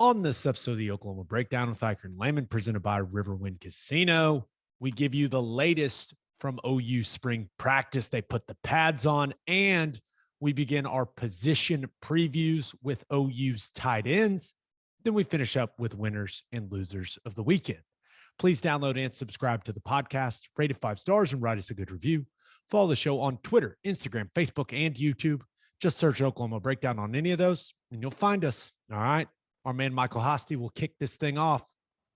On this episode of the Oklahoma Breakdown with Ikard and Lehman, presented by Riverwind Casino, we give you the latest from OU spring practice. They put the pads on, and we begin our position previews with OU's tight ends. Then we finish up with winners and losers of the weekend. Please download and subscribe to the podcast, rate it 5 stars, and write us a good review. Follow the show on Twitter, Instagram, Facebook, and YouTube. Just search Oklahoma Breakdown on any of those, and you'll find us. All right. Our man Michael Hosty will kick this thing off.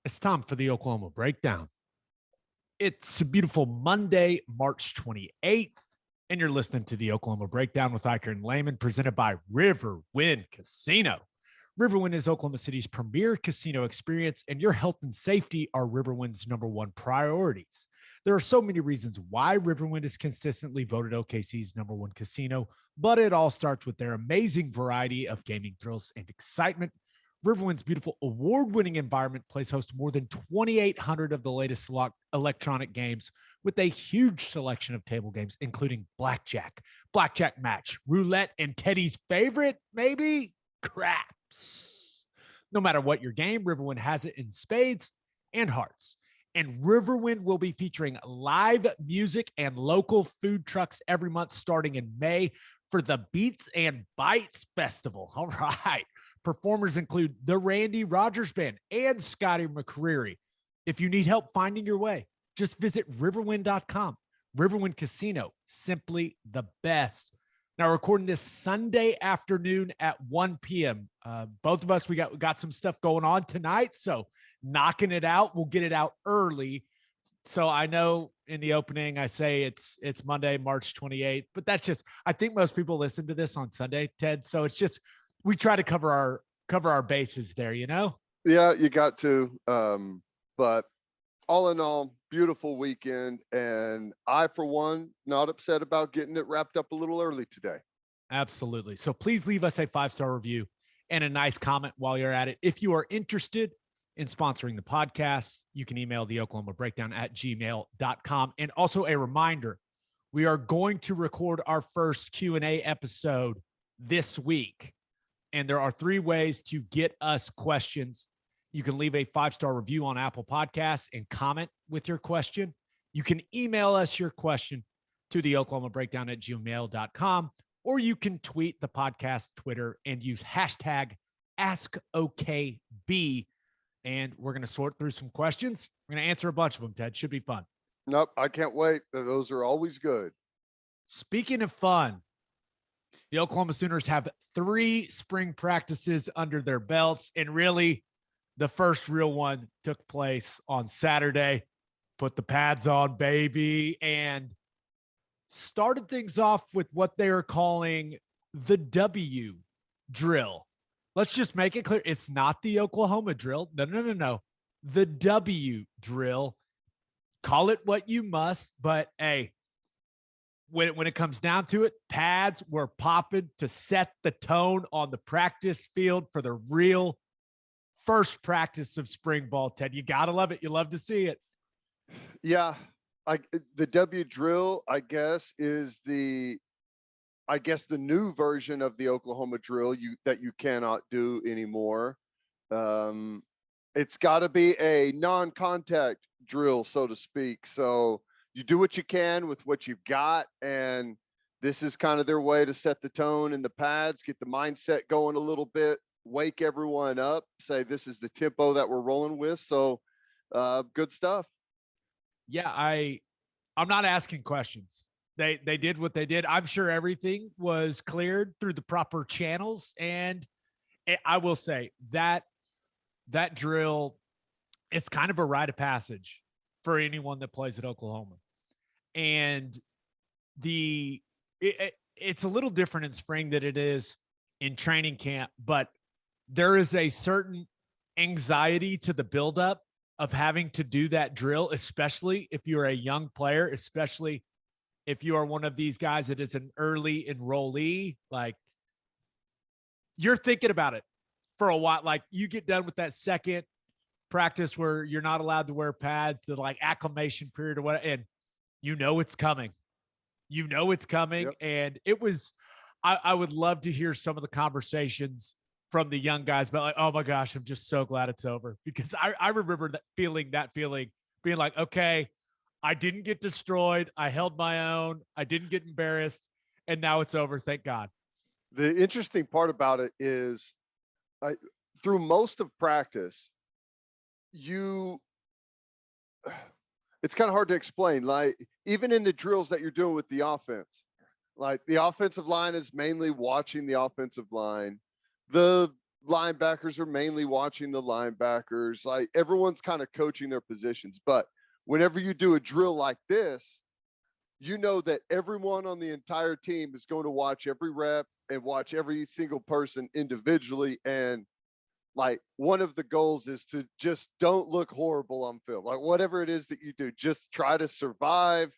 It's time for the Oklahoma Breakdown. It's a beautiful Monday, March 28th, and you're listening to the Oklahoma Breakdown with Ikard and Lehman, presented by Riverwind Casino. Riverwind is Oklahoma City's premier casino experience, and your health and safety are Riverwind's #1 priorities. There are so many reasons why Riverwind is consistently voted OKC's #1 casino, but it all starts with their amazing variety of gaming thrills and excitement. Riverwind's beautiful award-winning environment plays host to more than 2,800 of the latest electronic games with a huge selection of table games, including blackjack, blackjack match, roulette, and Teddy's favorite, maybe, craps. No matter what your game, Riverwind has it in spades and hearts. And Riverwind will be featuring live music and local food trucks every month starting in May for the Beats and Bites Festival. All right. Performers include the Randy Rogers Band and Scotty McCreery. If you need help finding your way, just visit riverwind.com. Riverwind Casino, simply the best. Now, recording this Sunday afternoon at 1 p.m. Both of us, we got some stuff going on tonight, so knocking it out. We'll get it out early. So I know in the opening I say it's Monday, March 28th, but that's just, I think most people listen to this on Sunday, Ted. So it's just, we try to cover our bases there, you know? Yeah, you got to. But all in all, beautiful weekend. And I, for one, not upset about getting it wrapped up a little early today. Absolutely. So please leave us a 5-star review and a nice comment while you're at it. If you are interested in sponsoring the podcast, you can email the Oklahoma Breakdown at gmail.com. And also a reminder, we are going to record our first Q&A episode this week. And there are 3 ways to get us questions. You can leave a 5-star review on Apple Podcasts and comment with your question. You can email us your question to the Oklahoma Breakdown at gmail.com, or you can tweet the podcast Twitter and use hashtag AskOKB. And we're going to sort through some questions. We're going to answer a bunch of them, Ted. Should be fun. Nope, I can't wait. Those are always good. Speaking of fun, the Oklahoma Sooners have 3 spring practices under their belts, and really the first real one took place on Saturday. Put the pads on, baby, and started things off with what they are calling the W drill. Let's just make it clear. It's not the Oklahoma drill. No. The W drill. Call it what you must, but hey, when it comes down to it, pads were popping to set the tone on the practice field for the real first practice of spring ball, Ted. You got to love it. You love to see it. Yeah. The W drill, I guess, is the new version of the Oklahoma drill that you cannot do anymore. It's got to be a non-contact drill, so to speak. So you do what you can with what you've got, and this is kind of their way to set the tone in the pads, get the mindset going a little bit, wake everyone up, say this is the tempo that we're rolling with. So good stuff. Yeah, I'm not asking questions. They did what they did. I'm sure everything was cleared through the proper channels, and I will say that drill, it's kind of a rite of passage for anyone that plays at Oklahoma. And it's a little different in spring than it is in training camp, but there is a certain anxiety to the buildup of having to do that drill, especially if you're a young player, especially if you are one of these guys that is an early enrollee. Like, you're thinking about it for a while. Like, you get done with that second practice where you're not allowed to wear pads, the like acclimation period or what, and you know it's coming. You know it's coming. Yep. And it was, I would love to hear some of the conversations from the young guys, but like, oh my gosh, I'm just so glad it's over, because I remember that feeling, being like, okay, I didn't get destroyed. I held my own. I didn't get embarrassed. And now it's over. Thank God. The interesting part about it is, I, through most of practice, you it's kind of hard to explain. Like, even in the drills that you're doing with the offense, like the offensive line is mainly watching the offensive line. The linebackers are mainly watching the linebackers. Like, everyone's kind of coaching their positions. But whenever you do a drill like this, you know that everyone on the entire team is going to watch every rep and watch every single person individually. And like, one of the goals is to just don't look horrible on film. Like, whatever it is that you do, just try to survive.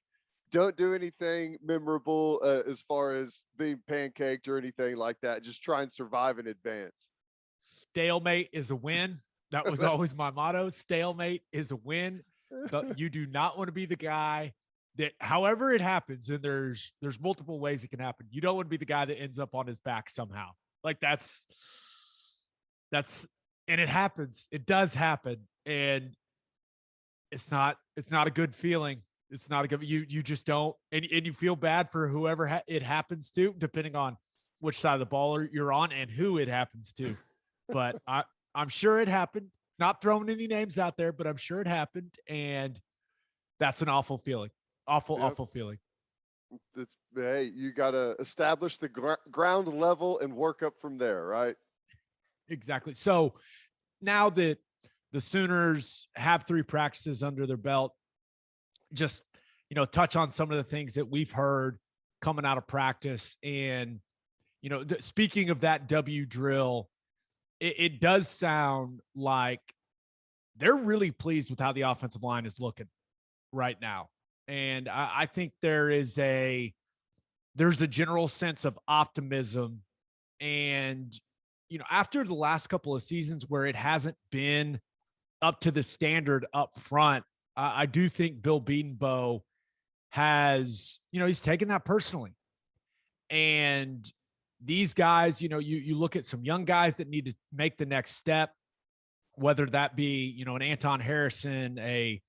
Don't do anything memorable as far as being pancaked or anything like that. Just try and survive in advance. Stalemate is a win. That was always my motto. Stalemate is a win. You do not want to be the guy that, however it happens, and there's multiple ways it can happen. You don't want to be the guy that ends up on his back somehow. Like, that's, and it happens. It does happen. And it's not a good feeling. It's not a good, you just don't, and you feel bad for whoever it happens to, depending on which side of the ball you're on and who it happens to. But I'm sure it happened. Not throwing any names out there, but I'm sure it happened. And that's an awful feeling. Awful feeling. Hey, you got to establish the ground level and work up from there, right? Exactly. So now that the Sooners have 3 practices under their belt, just, touch on some of the things that we've heard coming out of practice. And, speaking of that W drill, it does sound like they're really pleased with how the offensive line is looking right now. And I think there's a general sense of optimism. And, after the last couple of seasons where it hasn't been up to the standard up front, I do think Bill Bedenbaugh has, he's taken that personally. And these guys, you look at some young guys that need to make the next step, whether that be, an Anton Harrison, a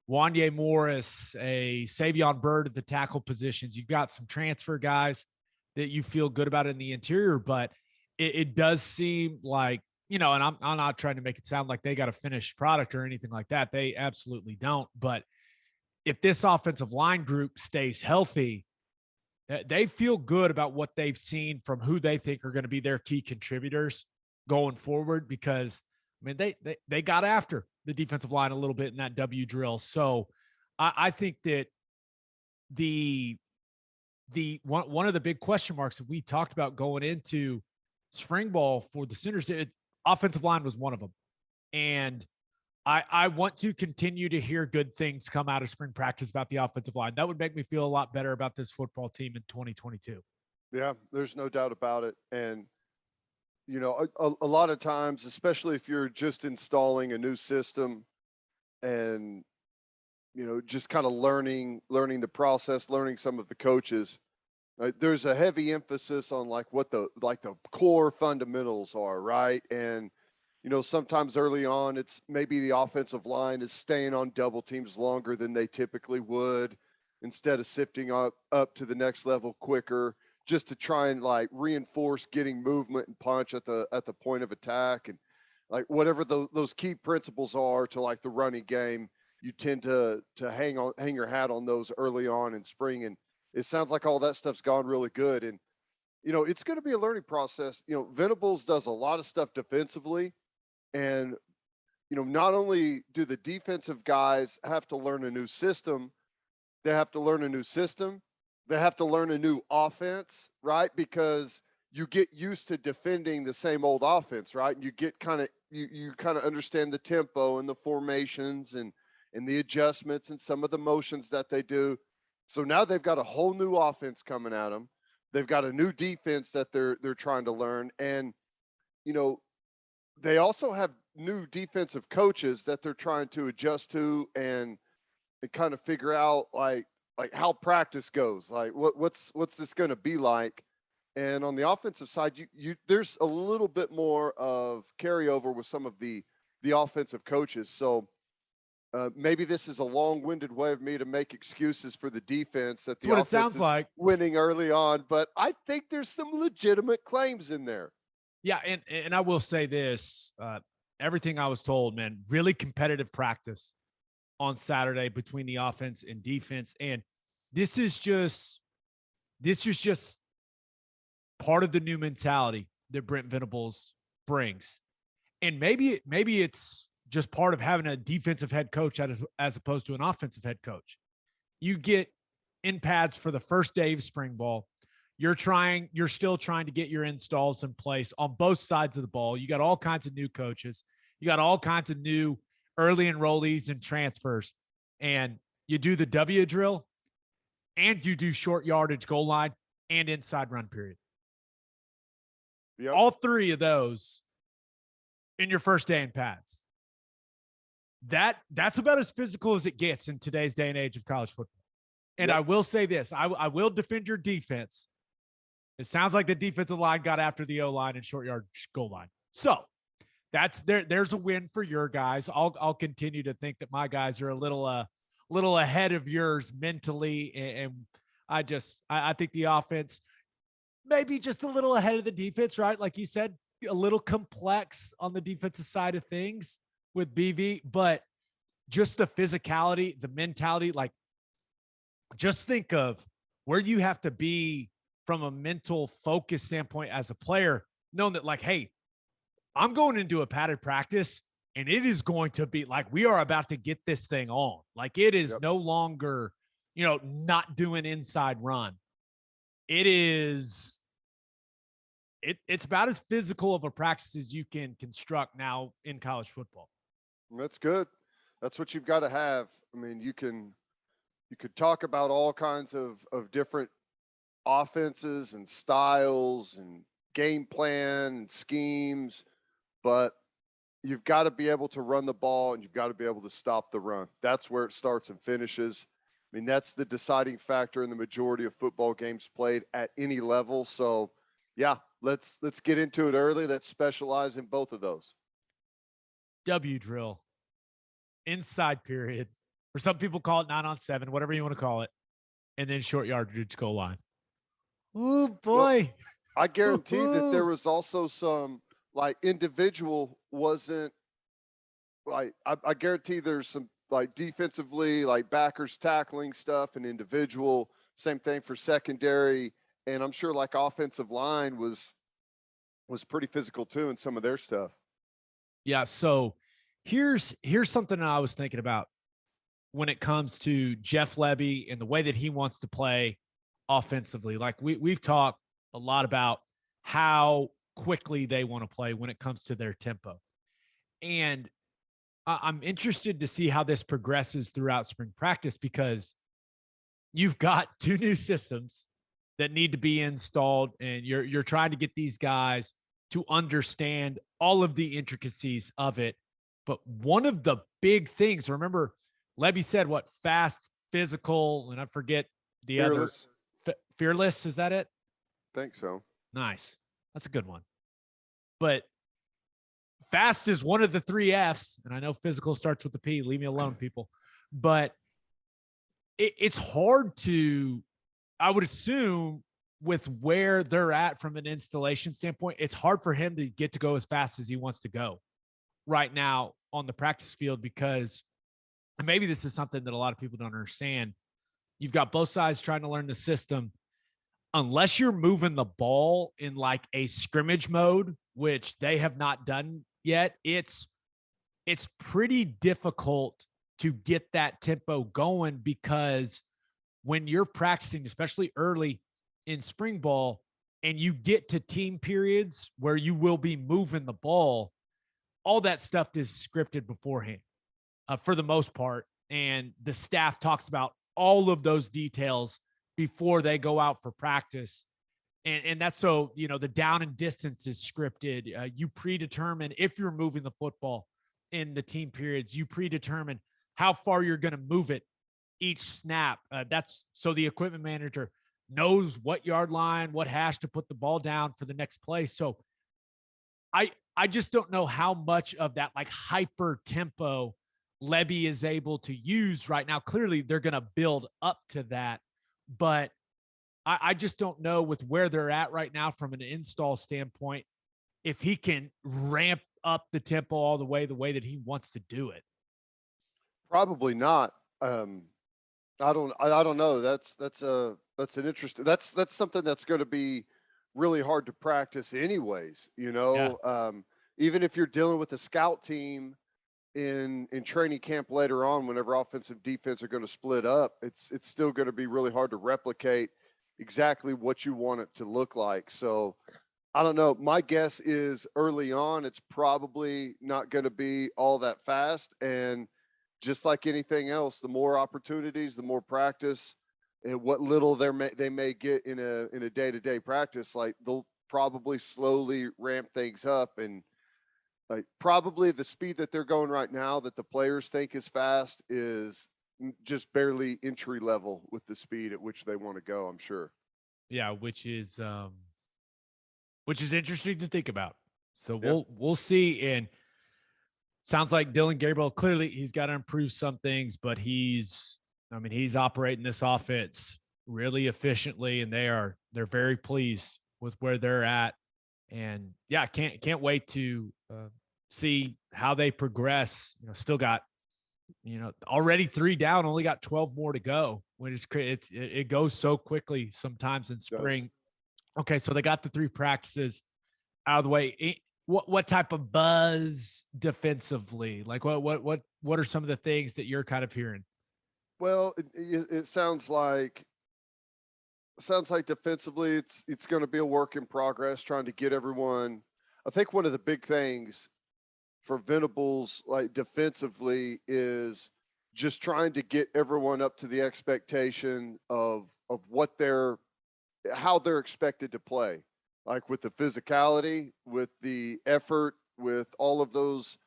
Wanye Morris, a Savion Byrd at the tackle positions. You've got some transfer guys that you feel good about in the interior, but it does seem like, and I'm not trying to make it sound like they got a finished product or anything like that. They absolutely don't. But if this offensive line group stays healthy, they feel good about what they've seen from who they think are going to be their key contributors going forward, because I mean, they got after the defensive line a little bit in that W drill. So I think that the one of the big question marks that we talked about going into spring ball for the Sooners, offensive line was one of them. And I want to continue to hear good things come out of spring practice about the offensive line. That would make me feel a lot better about this football team in 2022. Yeah, there's no doubt about it. And, a lot of times, especially if you're just installing a new system and, just kind of learning the process, learning some of the coaches, right? There's a heavy emphasis on what the core fundamentals are, right? And, sometimes early on, it's maybe the offensive line is staying on double teams longer than they typically would, instead of sifting up to the next level quicker, just to try and reinforce getting movement and punch at the point of attack. And whatever those key principles are to the running game, you tend to hang your hat on those early on in spring. And it sounds like all that stuff's gone really good. And, it's going to be a learning process. Venables does a lot of stuff defensively. And, not only do the defensive guys have to learn a new system, they have to learn a new system. They have to learn a new offense, right? Because you get used to defending the same old offense, right? And you get you kind of understand the tempo and the formations and the adjustments and some of the motions that they do. So now they've got a whole new offense coming at them. They've got a new defense that they're trying to learn. And, they also have new defensive coaches that they're trying to adjust to and kind of figure out how practice goes. What's this going to be like? And on the offensive side, there's a little bit more of carryover with some of the offensive coaches. So maybe this is a long-winded way of me to make excuses for the defense that That's the what it offense sounds is like. winning early on, but I think there's some legitimate claims in there. Yeah, and I will say this: everything I was told, man, really competitive practice on Saturday between the offense and defense, and this is just part of the new mentality that Brent Venables brings, and maybe it's just part of having a defensive head coach as opposed to an offensive head coach. You get in pads for the first day of spring ball. You're still trying to get your installs in place on both sides of the ball. You got all kinds of new coaches. You got all kinds of new early enrollees and transfers. And you do the W drill and you do short yardage goal line and inside run period. Yep. All three of those in your first day in pads. That's about as physical as it gets in today's day and age of college football. And Yep. I will say this, I will defend your defense. It sounds like the defensive line got after the O-line and short yard goal line. So there's a win for your guys. I'll continue to think that my guys are a little ahead of yours mentally. And I think the offense maybe just a little ahead of the defense, right? Like you said, a little complex on the defensive side of things with BV, but just the physicality, the mentality, like just think of where you have to be from a mental focus standpoint as a player, knowing that like, hey, I'm going into a padded practice and it is going to be like, we are about to get this thing on. Like it is no longer, not doing inside run. It's about as physical of a practice as you can construct now in college football. That's good. That's what you've got to have. I mean, you could talk about all kinds of different offenses and styles and game plan and schemes, but you've got to be able to run the ball and you've got to be able to stop the run. That's where it starts and finishes. I mean, that's the deciding factor in the majority of football games played at any level. So yeah, let's get into it early. Let's specialize in both of those. W drill, inside period, or some people call it 9-on-7, whatever you want to call it, and then short yardage goal line. Oh boy. Well, I guarantee that there was also some like individual wasn't like, I guarantee there's some like defensively, like backers tackling stuff and individual, same thing for secondary. And I'm sure like offensive line was pretty physical too in some of their stuff. Yeah. So here's something I was thinking about when it comes to Jeff Lebby and the way that he wants to play offensively. Like we've talked a lot about how quickly they want to play when it comes to their tempo. And I'm interested to see how this progresses throughout spring practice because you've got two new systems that need to be installed and you're trying to get these guys to understand all of the intricacies of it. But one of the big things, remember, Lebby said what? Fast, physical, and I forget the Fearless. other. Fearless, is that it? Think so. Nice. That's a good one. But fast is one of the 3 F's, and I know physical starts with the P. Leave me alone, people. But it's hard to, I would assume, with where they're at from an installation standpoint, it's hard for him to get to go as fast as he wants to go right now on the practice field because maybe this is something that a lot of people don't understand. You've got both sides trying to learn the system. Unless you're moving the ball in like a scrimmage mode, which they have not done yet, it's pretty difficult to get that tempo going because when you're practicing, especially early in spring ball, and you get to team periods where you will be moving the ball, all that stuff is scripted beforehand for the most part. And the staff talks about all of those details before they go out for practice. And that's so, the down and distance is scripted. You predetermine if you're moving the football in the team periods, you predetermine how far you're going to move it each snap. That's so the equipment manager knows what yard line, what hash to put the ball down for the next play. So I just don't know how much of that like hyper tempo Lebby is able to use right now. Clearly, they're going to build up to that, but I just don't know with where they're at right now from an install standpoint if he can ramp up the tempo all the way that he wants to do it. Probably not. I don't know. That's an interesting. That's something that's going to be really hard to practice, anyways. Yeah. Even if you're dealing with a scout team in training camp later on, whenever offense and defense are going to split up, it's still going to be really hard to replicate exactly what you want it to look like. So I don't know. My guess is early on, it's probably not going to be all that fast. And just like anything else, the more opportunities, the more practice, and what little they may get in a day-to-day practice, like they'll probably slowly ramp things up. And like probably the speed that they're going right now that the players think is fast is just barely entry level with the speed at which they want to go, I'm sure. Yeah, which is interesting to think about. So we'll see. And sounds like Dylan Gabriel, clearly he's got to improve some things, but he's operating this offense really efficiently, and they're very pleased with where they're at. And yeah, can't wait to see how they progress. Still got, already 3 down, only got 12 more to go. When it goes so quickly sometimes in spring. Okay, so they got the 3 practices out of the way. What type of buzz defensively? Like what are some of the things that you're kind of hearing? Well, it sounds like defensively it's going to be a work in progress, trying to get everyone. I think one of the big things for Venables, like defensively, is just trying to get everyone up to the expectation of how they're expected to play, like with the physicality, with the effort, with all of those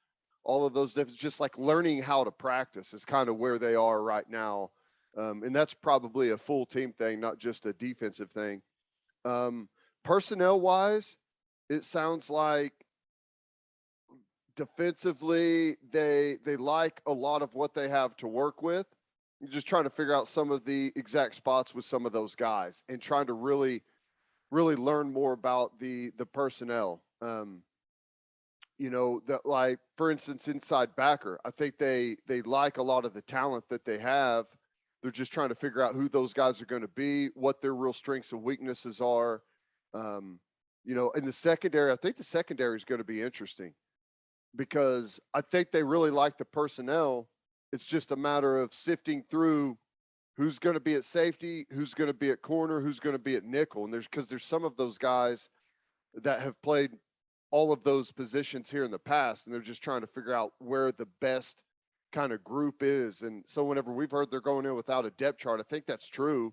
different, just like learning how to practice is kind of where they are right now. And that's probably a full team thing, not just a defensive thing. Personnel wise, it sounds like defensively they like a lot of what they have to work with. You're just trying to figure out some of the exact spots with some of those guys and trying to really learn more about the personnel. That, like, for instance, inside backer, I think they like a lot of the talent that they have. They're just trying to figure out who those guys are going to be, what their real strengths and weaknesses are. In the secondary, I think the secondary is going to be interesting because I think they really like the personnel. It's just a matter of sifting through who's going to be at safety, who's going to be at corner, who's going to be at nickel. And there's some of those guys that have played all of those positions here in the past, and they're just trying to figure out where the best kind of group is. And so whenever we've heard they're going in without a depth chart, I think that's true.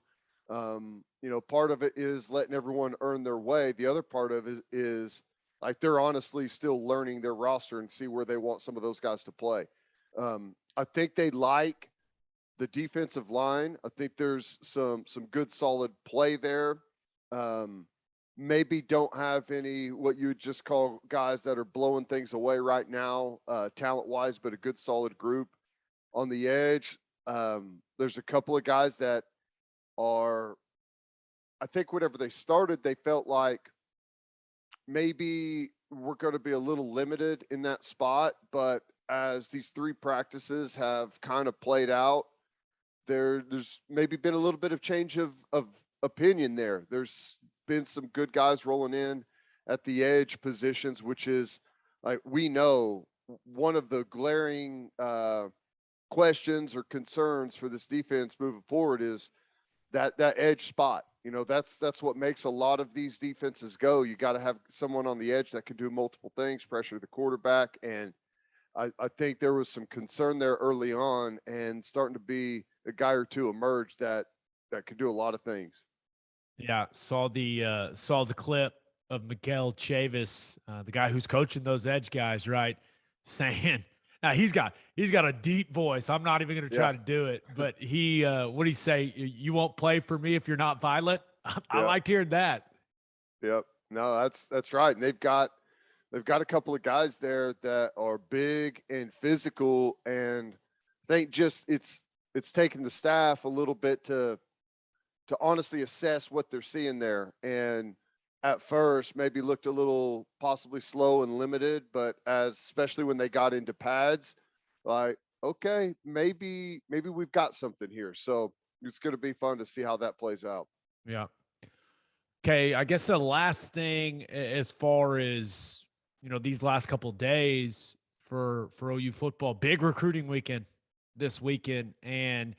Part of it is letting everyone earn their way. The other part of it is like they're honestly still learning their roster and see where they want some of those guys to play. I think they like the defensive line. I think there's some good solid play there. Maybe don't have any what you would just call guys that are blowing things away right now, talent-wise, but a good solid group on the edge. There's a couple of guys that are, I think whenever they started, they felt like maybe we're going to be a little limited in that spot, but as these 3 practices have kind of played out, there's maybe been a little bit of change of opinion there. There's been some good guys rolling in at the edge positions, which is, like, we know one of the glaring questions or concerns for this defense moving forward is that edge spot. That's what makes a lot of these defenses go. You got to have someone on the edge that can do multiple things, pressure the quarterback. And I think there was some concern there early on, and starting to be a guy or two emerge that could do a lot of things. Yeah, saw the clip of Miguel Chavis, the guy who's coaching those edge guys, right? Saying, now he's got a deep voice. I'm not even going to try to do it, but he what did he say? You won't play for me if you're not violent. I liked hearing that. Yep. No, that's right. And they've got a couple of guys there that are big and physical, and I think just it's taken the staff a little bit to honestly assess what they're seeing there. And at first maybe looked a little possibly slow and limited, but especially when they got into pads, like, okay, maybe we've got something here. So it's going to be fun to see how that plays out. Yeah. Okay, I guess the last thing as far as, these last couple of days for OU football, big recruiting weekend this weekend, and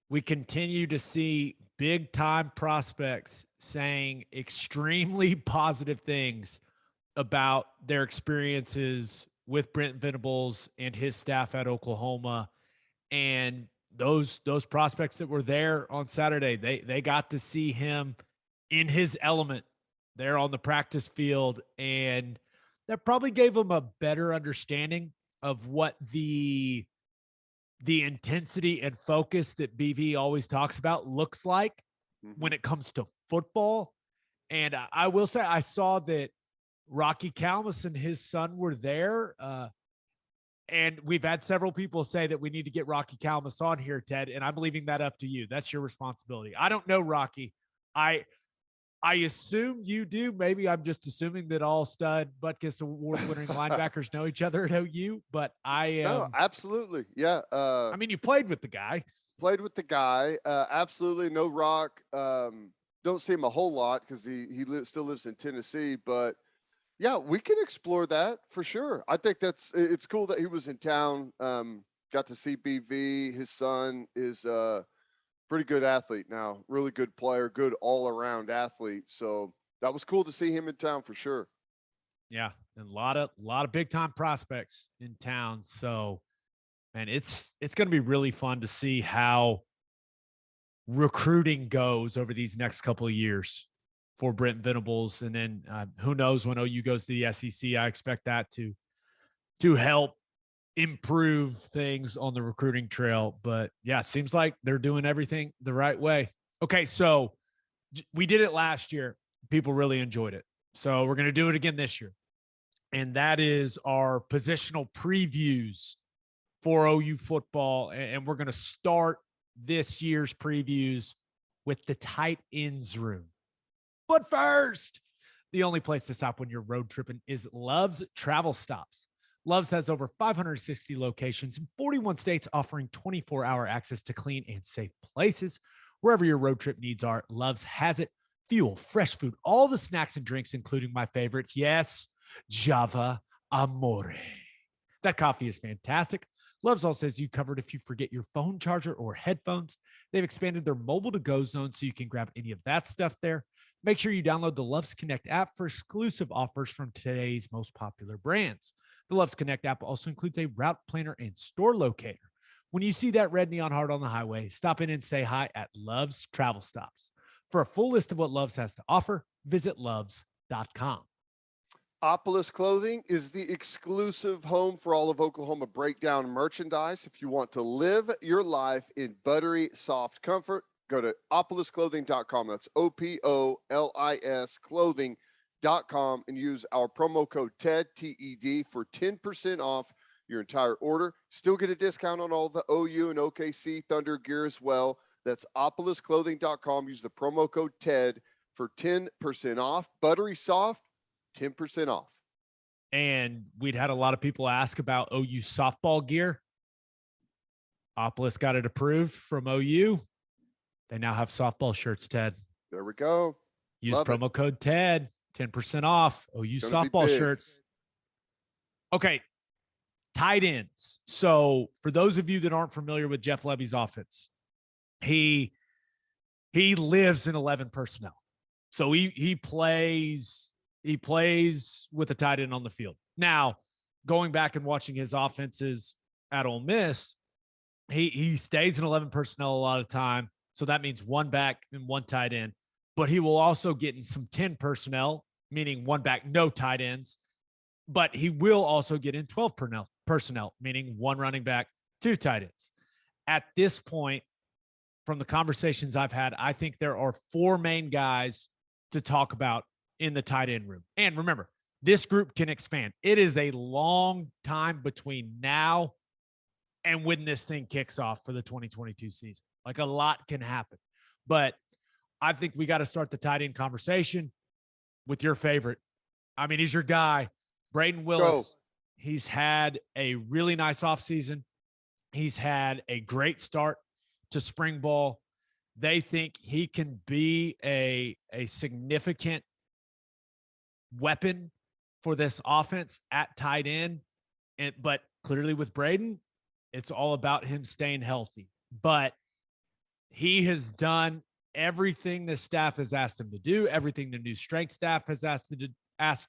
we continue to see big time prospects saying extremely positive things about their experiences with Brent Venables and his staff at Oklahoma. And those prospects that were there on Saturday, they got to see him in his element there on the practice field, and that probably gave him a better understanding of what the intensity and focus that BV always talks about looks like when it comes to football. And I will say, I saw that Rocky Calmus and his son were there. And we've had several people say that we need to get Rocky Calmus on here, Ted, and I'm leaving that up to you. That's your responsibility. I don't know Rocky. I assume you do. Maybe I'm just assuming that all stud Butkus award-winning linebackers know each other at OU, but I am. No, absolutely. Yeah. I mean, you played with the guy. Absolutely. No Rock. Don't see him a whole lot because he still lives in Tennessee, but yeah, we can explore that for sure. I think it's cool that he was in town. Got to see BV. His son is pretty good athlete now, really good player, good all around athlete. So that was cool to see him in town for sure. Yeah. And a lot of big time prospects in town. So, man, it's going to be really fun to see how recruiting goes over these next couple of years for Brent Venables. And then who knows when OU goes to the SEC, I expect that to help improve things on the recruiting trail. But yeah, it seems like they're doing everything the right way. Okay, so we did it last year. People really enjoyed it. So we're going to do it again this year. And that is our positional previews for OU football. And we're going to start this year's previews with the tight ends room. But first, the only place to stop when you're road tripping is Love's Travel Stops. Love's has over 560 locations in 41 states, offering 24-hour access to clean and safe places. Wherever your road trip needs are, Love's has it. Fuel, fresh food, all the snacks and drinks, including my favorites. Yes, Java Amore. That coffee is fantastic. Love's also says you covered if you forget your phone charger or headphones. They've expanded their mobile to-go zone so you can grab any of that stuff there. Make sure you download the Love's Connect app for exclusive offers from today's most popular brands. The Love's Connect app also includes a route planner and store locator. When you see that red neon heart on the highway, stop in and say hi at Love's Travel Stops. For a full list of what Love's has to offer, visit loves.com. Opolis Clothing is the exclusive home for all of Oklahoma Breakdown merchandise. If you want to live your life in buttery, soft comfort, go to opolisclothing.com. That's OPOLIS clothing.com and use our promo code TED, TED, for 10% off your entire order. Still get a discount on all the OU and OKC Thunder gear as well. That's opolisclothing.com. Use the promo code TED for 10% off. Buttery soft, 10% off. And we'd had a lot of people ask about OU softball gear. Opolis got it approved from OU. They now have softball shirts, Ted. There we go. Use promo code TED, 10% off OU softball shirts. Okay, tight ends. So for those of you that aren't familiar with Jeff Lebby's offense, he lives in 11 personnel. So he plays with a tight end on the field. Now, going back and watching his offenses at Ole Miss, he stays in 11 personnel a lot of time. So that means one back and one tight end. But he will also get in some 10 personnel, meaning one back, no tight ends. But he will also get in 12 personnel, meaning one running back, two tight ends. At this point, from the conversations I've had, I think there are four main guys to talk about in the tight end room. And remember, this group can expand. It is a long time between now and when this thing kicks off for the 2022 season. Like, a lot can happen. But I think we got to start the tight end conversation with your favorite. I mean, he's your guy, Brayden Willis. He's had a really nice offseason. He's had a great start to spring ball. They think he can be a significant weapon for this offense at tight end. But clearly with Brayden, it's all about him staying healthy. But he has done everything the staff has asked him to do, everything the new strength staff has asked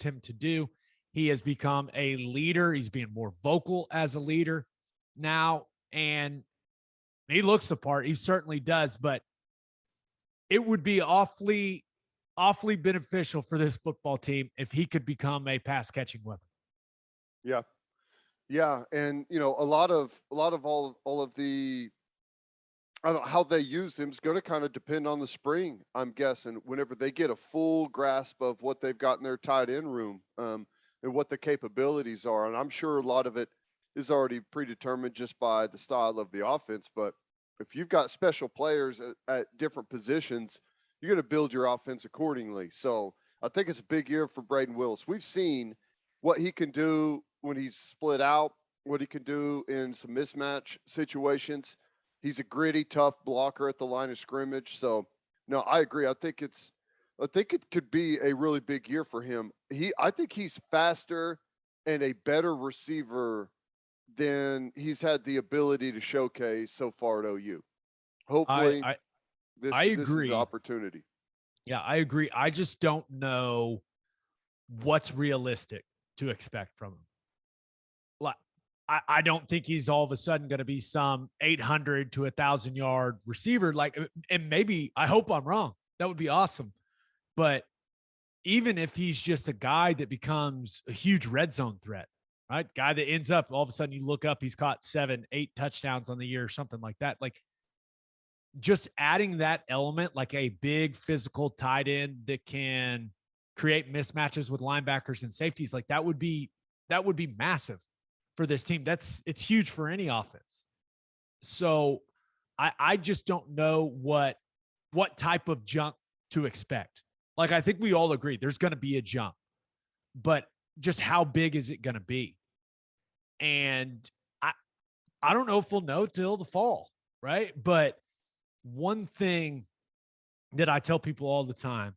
him to do. He has become a leader. He's being more vocal as a leader now, and he looks the part. He certainly does, but it would be awfully beneficial for this football team if he could become a pass catching weapon. Yeah. Yeah. And, a lot of all of the, I don't know how they use him is going to kind of depend on the spring, I'm guessing, whenever they get a full grasp of what they've got in their tight end room, and what the capabilities are. And I'm sure a lot of it is already predetermined just by the style of the offense. But if you've got special players at different positions, you're going to build your offense accordingly. So I think it's a big year for Brayden Willis. We've seen what he can do when he's split out, what he can do in some mismatch situations. He's a gritty, tough blocker at the line of scrimmage. So, no, I agree. I think it could be a really big year for him. I think he's faster and a better receiver than he's had the ability to showcase so far at OU. Hopefully, this is the opportunity. Yeah, I agree. I just don't know what's realistic to expect from him. Like, I don't think he's all of a sudden going to be some 800 to 1,000 yard receiver. Like, and maybe, I hope I'm wrong. That would be awesome. But even if he's just a guy that becomes a huge red zone threat, right? Guy that ends up, all of a sudden you look up, he's caught 7, 8 touchdowns on the year or something like that. Like, just adding that element, like a big physical tight end that can create mismatches with linebackers and safeties, like that would be massive for this team. It's huge for any offense. So I just don't know what type of jump to expect. Like, I think we all agree there's going to be a jump, but just how big is it going to be? And I don't know if we'll know till the fall, right? But one thing that I tell people all the time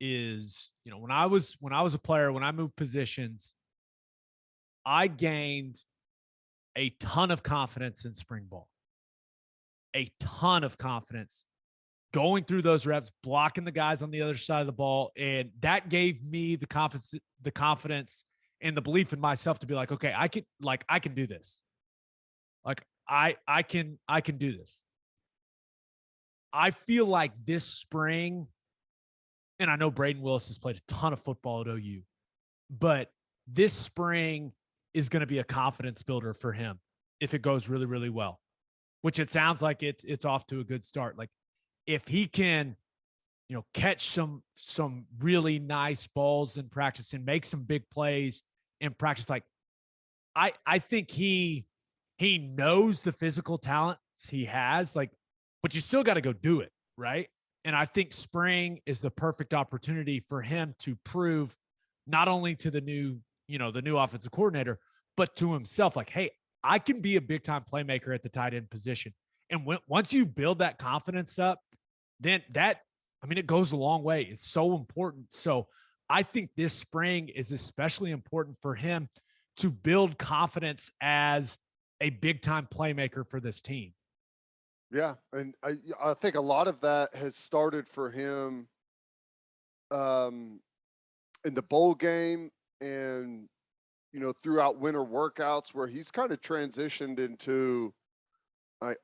is, when I was a player, when I moved positions, I gained a ton of confidence in spring ball, a ton of confidence going through those reps, blocking the guys on the other side of the ball. And that gave me the confidence and the belief in myself to be like, okay, I can do this. Like, I can do this. I feel like this spring, and I know Brayden Willis has played a ton of football at OU, but this spring is going to be a confidence builder for him if it goes really, really well, which it sounds like it's off to a good start. Like, if he can, catch some really nice balls in practice and make some big plays in practice, like, I think he knows the physical talents he has, like, but you still got to go do it, right? And I think spring is the perfect opportunity for him to prove not only to the new offensive coordinator, but to himself, like, hey, I can be a big time playmaker at the tight end position. And once you build that confidence up, then it goes a long way. It's so important. So I think this spring is especially important for him to build confidence as a big time playmaker for this team. Yeah, and I think a lot of that has started for him in the bowl game and throughout winter workouts, where he's kind of transitioned into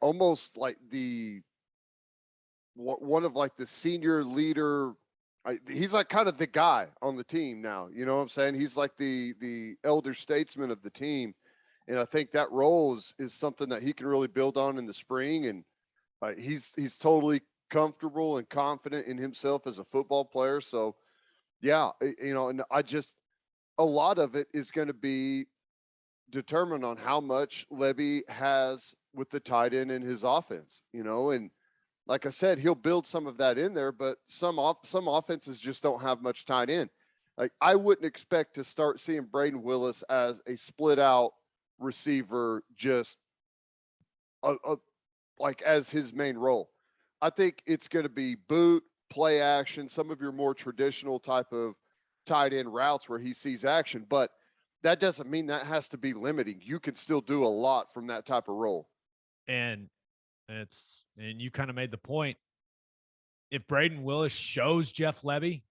almost like one of like the senior leader. He's like kind of the guy on the team now. You know what I'm saying? He's like the elder statesman of the team. And I think that role is something that he can really build on in the spring. And He's totally comfortable and confident in himself as a football player. So yeah, and a lot of it is going to be determined on how much Levy has with the tight end in his offense, and like I said, he'll build some of that in there, but some offenses just don't have much tight end. Like I wouldn't expect to start seeing Brayden Willis as a split out receiver, just like as his main role. I think it's going to be boot, play action, some of your more traditional type of tight end routes where he sees action, but that doesn't mean that has to be limiting. You can still do a lot from that type of role. And you kind of made the point. If Brayden Willis shows Jeff Levy,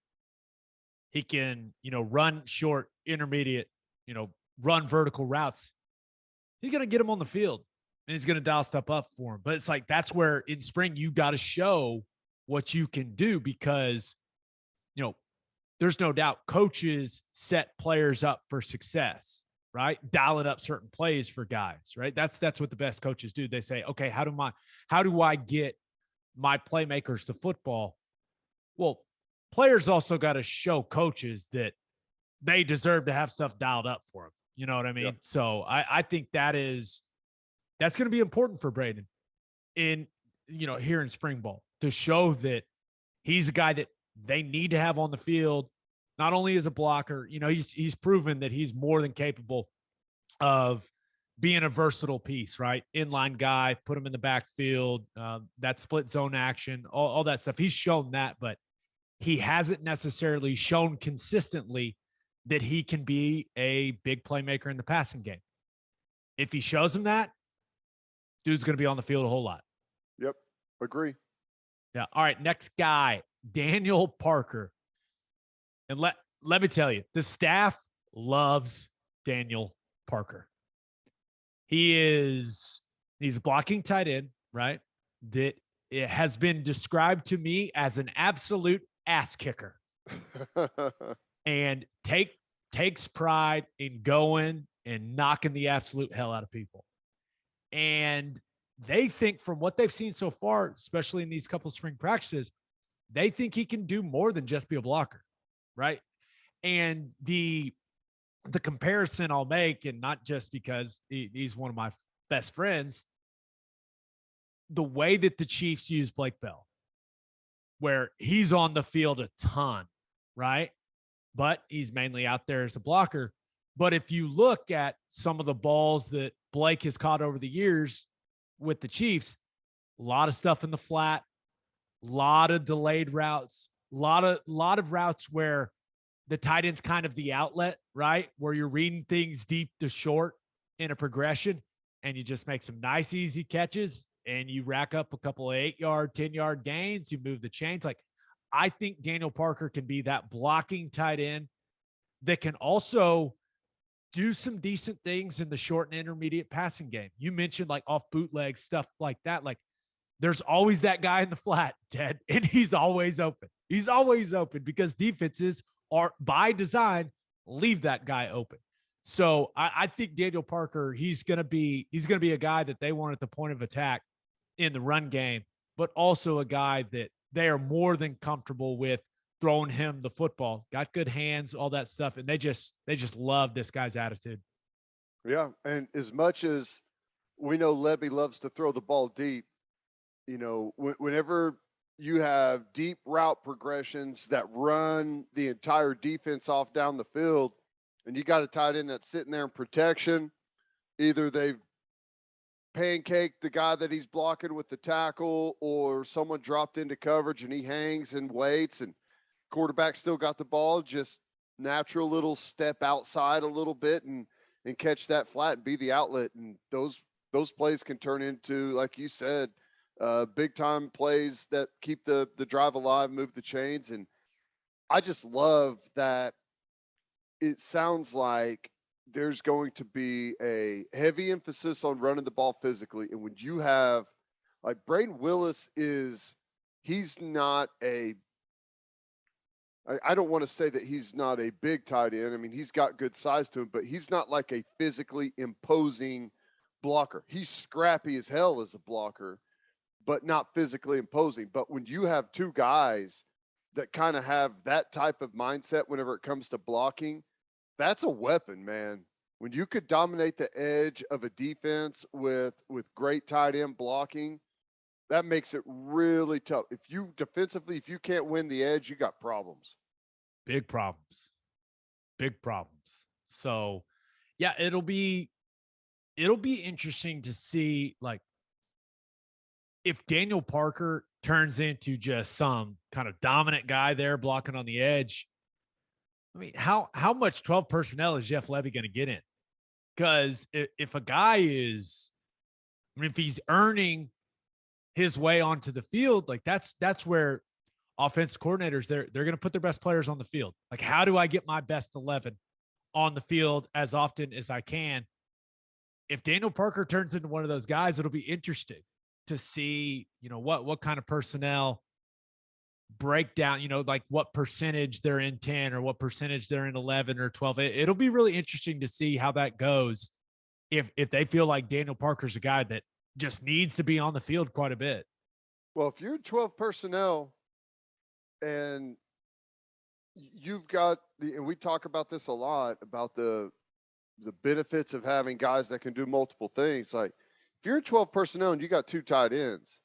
he can, run short, intermediate, run vertical routes. He's going to get him on the field and he's going to dial stuff up for him. But it's like, that's where in spring, you got to show what you can do because, there's no doubt coaches set players up for success, right? Dialing up certain plays for guys, right? That's what the best coaches do. They say, okay, how do I get my playmakers to football? Well, players also got to show coaches that they deserve to have stuff dialed up for them. You know what I mean? Yep. So I think that's going to be important for Brayden here in spring ball to show that he's a guy that they need to have on the field, not only as a blocker. He's proven that he's more than capable of being a versatile piece, right? Inline guy, put him in the backfield, that split zone action, all that stuff. He's shown that, but he hasn't necessarily shown consistently that he can be a big playmaker in the passing game. If he shows him that, dude's going to be on the field a whole lot. Yep. Agree. Yeah. All right. Next guy, Daniel Parker. And let me tell you, the staff loves Daniel Parker. He's a blocking tight end, right? That it has been described to me as an absolute ass kicker. And takes pride in going and knocking the absolute hell out of people. And they think from what they've seen so far, especially in these couple of spring practices, they think he can do more than just be a blocker, right? And the comparison I'll make, and not just because he's one of my best friends, the way that the Chiefs use Blake Bell, where he's on the field a ton, right? But he's mainly out there as a blocker. But if you look at some of the balls that Blake has caught over the years with the Chiefs, a lot of stuff in the flat, a lot of delayed routes, a lot of routes where the tight end's kind of the outlet, right? Where you're reading things deep to short in a progression and you just make some nice, easy catches and you rack up a couple of 8-yard, 10-yard gains. You move the chains. Like, I think Daniel Parker can be that blocking tight end that can also do some decent things in the short and intermediate passing game. You mentioned like off bootleg stuff like that. Like, there's always that guy in the flat, Ted, and he's always open. He's always open because defenses are by design leave that guy open. So I think Daniel Parker, he's gonna be a guy that they want at the point of attack in the run game, but also a guy that they are more than comfortable with throwing him the football. Got good hands, all that stuff, and they just love this guy's attitude. Yeah, and as much as we know Levy loves to throw the ball deep, whenever you have deep route progressions that run the entire defense off down the field, and you got a tight end that's sitting there in protection, either they've pancaked the guy that he's blocking with the tackle, or someone dropped into coverage and he hangs and waits, and quarterback still got the ball, just natural little step outside a little bit and catch that flat and be the outlet. And those plays can turn into, like you said, big time plays that keep the drive alive, move the chains. And I just love that it sounds like there's going to be a heavy emphasis on running the ball physically. And when you have, like, Brayden Willis he's not I don't want to say that he's not a big tight end. I mean, he's got good size to him, but he's not like a physically imposing blocker. He's scrappy as hell as a blocker. but not physically imposing. But when you have two guys that kind of have that type of mindset whenever it comes to blocking, that's a weapon, man. When you could dominate the edge of a defense with great tight end blocking, that makes it really tough. If you defensively, if you can't win the edge, you got problems. Big problems. Big problems. So, yeah, it'll be interesting to see, like, if Daniel Parker turns into just some kind of dominant guy there blocking on the edge. I mean, how much 12 personnel is Jeff Levy going to get in? Because if a guy is, I mean, if he's earning his way onto the field, like that's where offense coordinators, they're going to put their best players on the field. Like, how do I get my best 11 on the field as often as I can? If Daniel Parker turns into one of those guys, it'll be interesting to see, what kind of personnel breakdown, like what percentage they're in 10 or what percentage they're in 11 or 12. It'll be really interesting to see how that goes. If they feel like Daniel Parker's a guy that just needs to be on the field quite a bit. Well, if you're 12 personnel and you've got and we talk about this a lot about the benefits of having guys that can do multiple things. Like, if you're in 12 personnel and you got two tight ends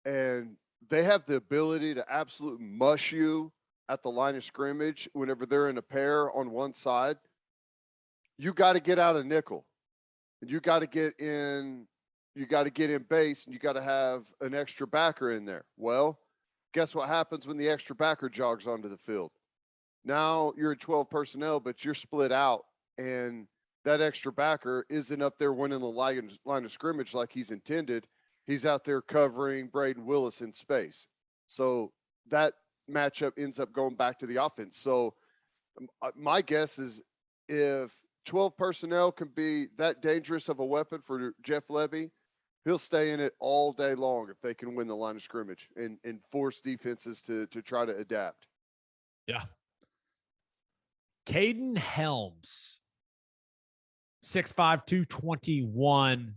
and they have the ability to absolutely mush you at the line of scrimmage whenever they're in a pair on one side, you got to get out of nickel and you got to get in base, and you got to have an extra backer in there. Well, guess what happens when the extra backer jogs onto the field? Now you're at 12 personnel, but you're split out, and that extra backer isn't up there winning the line of scrimmage like he's intended. He's out there covering Brayden Willis in space. So that matchup ends up going back to the offense. So my guess is if 12 personnel can be that dangerous of a weapon for Jeff Levy, he'll stay in it all day long if they can win the line of scrimmage and force defenses to try to adapt. Yeah. Kaden Helms, 6'5", 221,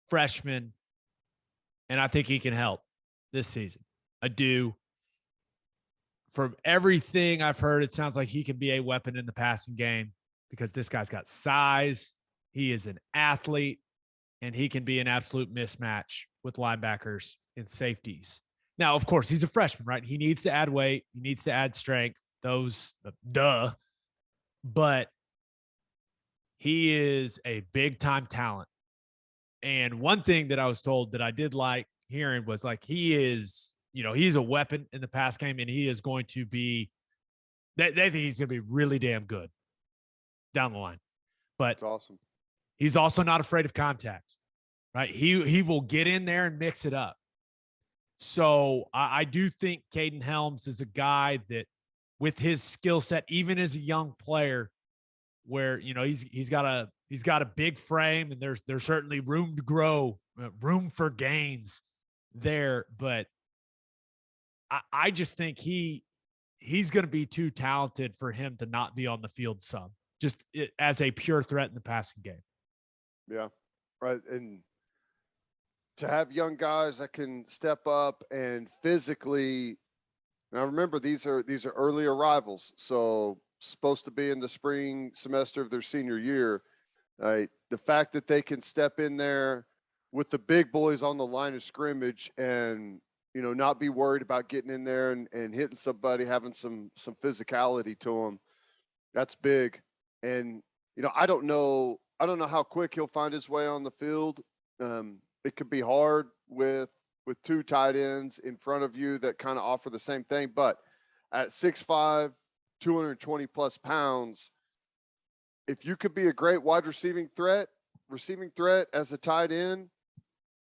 freshman. And I think he can help this season. I do. From everything I've heard, it sounds like he can be a weapon in the passing game because this guy's got size. He is an athlete, and he can be an absolute mismatch with linebackers and safeties. Now, of course, he's a freshman, right? He needs to add weight. He needs to add strength. But he is a big-time talent. And one thing that I was told that I did like hearing was, like, he is, he's a weapon in the pass game, and he is going to be – they think he's going to be really damn good down the line. But that's awesome. He's also not afraid of contact, right? He will get in there and mix it up. So I do think Kaden Helms is a guy that, with his skill set, even as a young player, where he's got a big frame, and there's certainly room to grow, room for gains there. But I just think he's going to be too talented for him to not be on the field some, just as a pure threat in the passing game. Yeah, right. And to have young guys that can step up and physically, now remember, these are early arrivals, so supposed to be in the spring semester of their senior year. Right? The fact that they can step in there with the big boys on the line of scrimmage and not be worried about getting in there and hitting somebody, having some physicality to them, that's big. And I don't know how quick he'll find his way on the field. It could be hard with two tight ends in front of you that kind of offer the same thing. But at 6'5", 220 plus pounds, if you could be a great wide receiving threat as a tight end,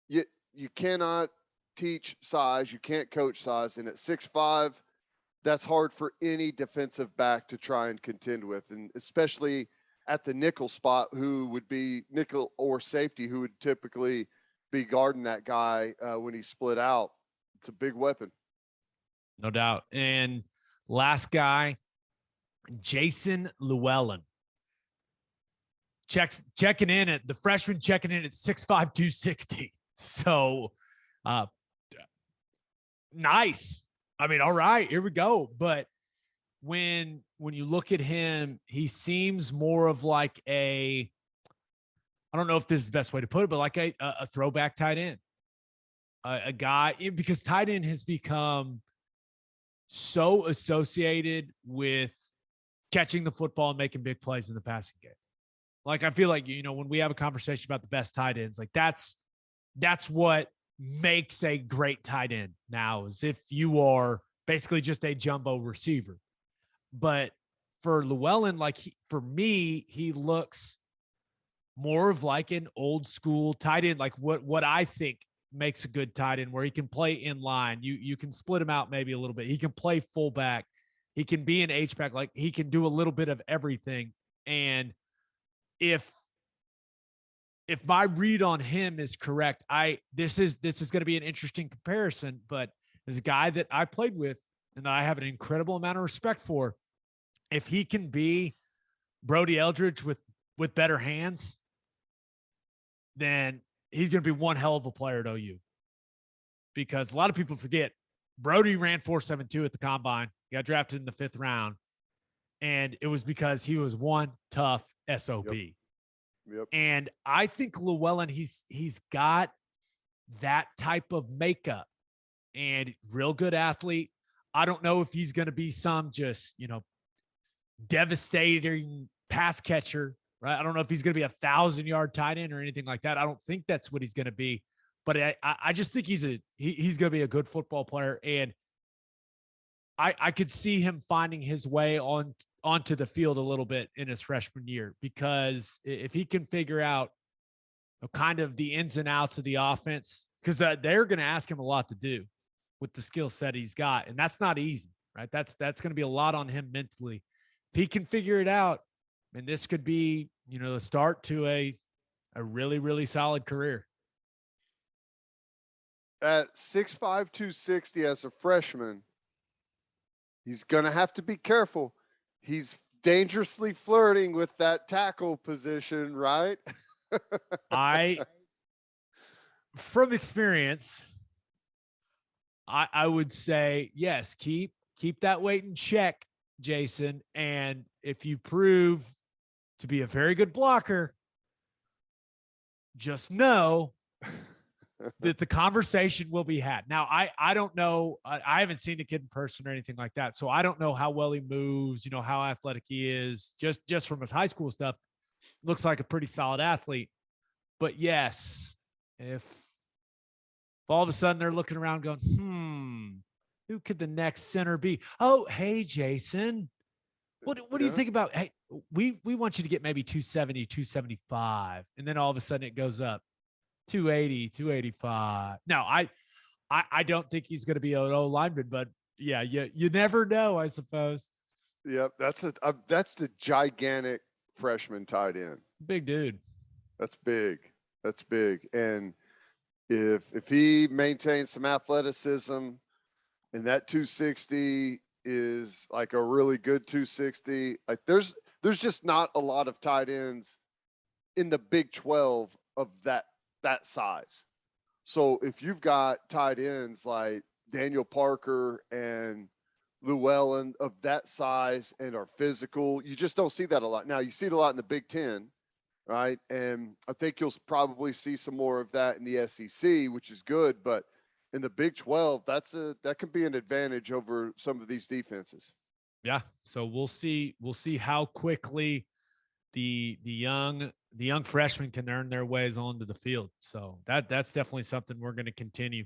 you cannot teach size. You can't coach size. And at 6'5", that's hard for any defensive back to try and contend with, and especially at the nickel spot, who would be nickel or safety, who would typically be guarding that guy when he's split out. It's a big weapon. No doubt. And last guy, Jason Llewellyn. Checking in at the freshman, checking in at 6'5", 260. So nice. I mean, all right, here we go. But when you look at him, he seems more of like a, I don't know if this is the best way to put it, but like a throwback tight end, a guy, because tight end has become so associated with catching the football and making big plays in the passing game. Like, I feel like, when we have a conversation about the best tight ends, like that's what makes a great tight end now, is if you are basically just a jumbo receiver. But for Llewellyn, like for me, he looks more of like an old school tight end, like what I think makes a good tight end, where he can play in line. You can split him out maybe a little bit. He can play fullback. He can be an H-back. Like, he can do a little bit of everything. And if my read on him is correct, this is going to be an interesting comparison, but there's a guy that I played with and I have an incredible amount of respect for. If he can be Brody Eldridge with better hands, then he's going to be one hell of a player at OU. Because a lot of people forget, Brody ran 4.72 at the combine. He got drafted in the 5th round. And it was because he was one tough SOB. Yep. And I think Llewellyn, he's got that type of makeup, and real good athlete. I don't know if he's going to be some just, devastating pass catcher, right? I don't know if he's going to be 1,000-yard tight end or anything like that. I don't think that's what he's going to be, but I just think he's going to be a good football player. And I could see him finding his way onto the field a little bit in his freshman year, because if he can figure out kind of the ins and outs of the offense, because they're going to ask him a lot to do with the skill set he's got. And that's not easy, right? That's going to be a lot on him mentally. If he can figure it out, and this could be, the start to a really, really solid career. At 6'5", 260 as a freshman, he's going to have to be careful. He's dangerously flirting with that tackle position, right? From experience, I would say, yes, keep that weight in check, Jason. And if you prove to be a very good blocker, just know that the conversation will be had. Now, I don't know. I haven't seen the kid in person or anything like that, so I don't know how well he moves, how athletic he is. Just from his high school stuff, looks like a pretty solid athlete. But yes, if all of a sudden they're looking around going, who could the next center be? Oh, hey, Jason, what do you think about, hey, we want you to get maybe 270, 275, and then all of a sudden it goes up 280, 285. No, I don't think he's going to be an old lineman, but yeah, you never know, I suppose. Yep, that's the gigantic freshman tight end. Big dude. That's big. That's big. And if he maintains some athleticism, and that 260 is like a really good 260, like there's just not a lot of tight ends in the Big 12 of that size. So if you've got tight ends like Daniel Parker and Llewellyn of that size and are physical, you just don't see that a lot. Now, you see it a lot in the Big 10, right? And I think you'll probably see some more of that in the SEC, which is good. But in the Big 12, that can be an advantage over some of these defenses. Yeah. So we'll see how quickly the young freshmen can earn their ways onto the field. So that's definitely something we're going to continue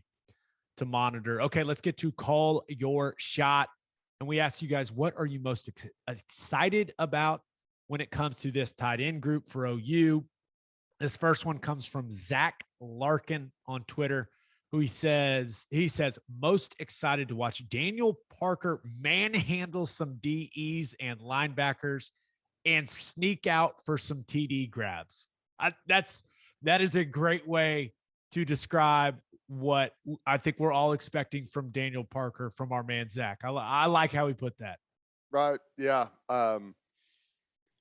to monitor. Okay, let's get to call your shot. And we asked you guys, what are you most excited about when it comes to this tight end group for OU? This first one comes from Zach Larkin on Twitter, who he says most excited to watch Daniel Parker manhandle some DEs and linebackers and sneak out for some TD grabs. That is a great way to describe what I think we're all expecting from Daniel Parker, from our man Zach. I like how he put that. Right. Yeah.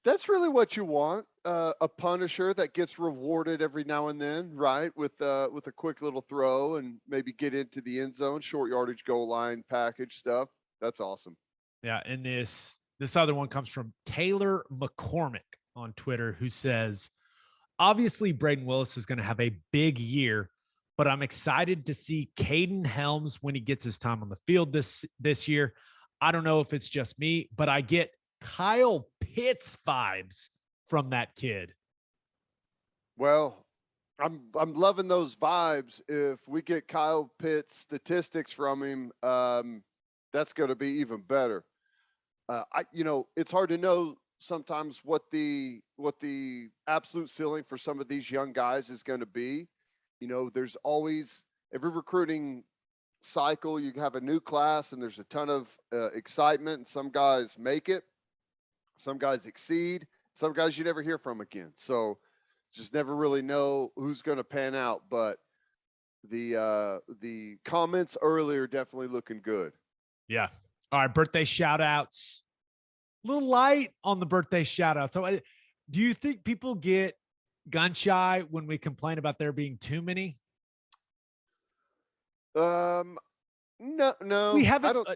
That's really what you want. A punisher that gets rewarded every now and then, right? With a quick little throw and maybe get into the end zone, short yardage goal line package stuff. That's awesome. Yeah, and this other one comes from Taylor McCormick on Twitter, who says, obviously Brayden Willis is going to have a big year, but I'm excited to see Kaden Helms when he gets his time on the field this year. I don't know if it's just me, but I get Kyle Pitts vibes from that kid. Well, I'm loving those vibes. If we get Kyle Pitts statistics from him, that's going to be even better. It's hard to know sometimes what the absolute ceiling for some of these young guys is going to be. There's always every recruiting cycle, you have a new class and there's a ton of excitement, and some guys make it, some guys exceed, some guys you never hear from again. So just never really know who's going to pan out. But the comments earlier definitely looking good. Yeah. All right. Birthday shout outs. A little light on the birthday shout out. So do you think people get gun shy when we complain about there being too many? No. We haven't.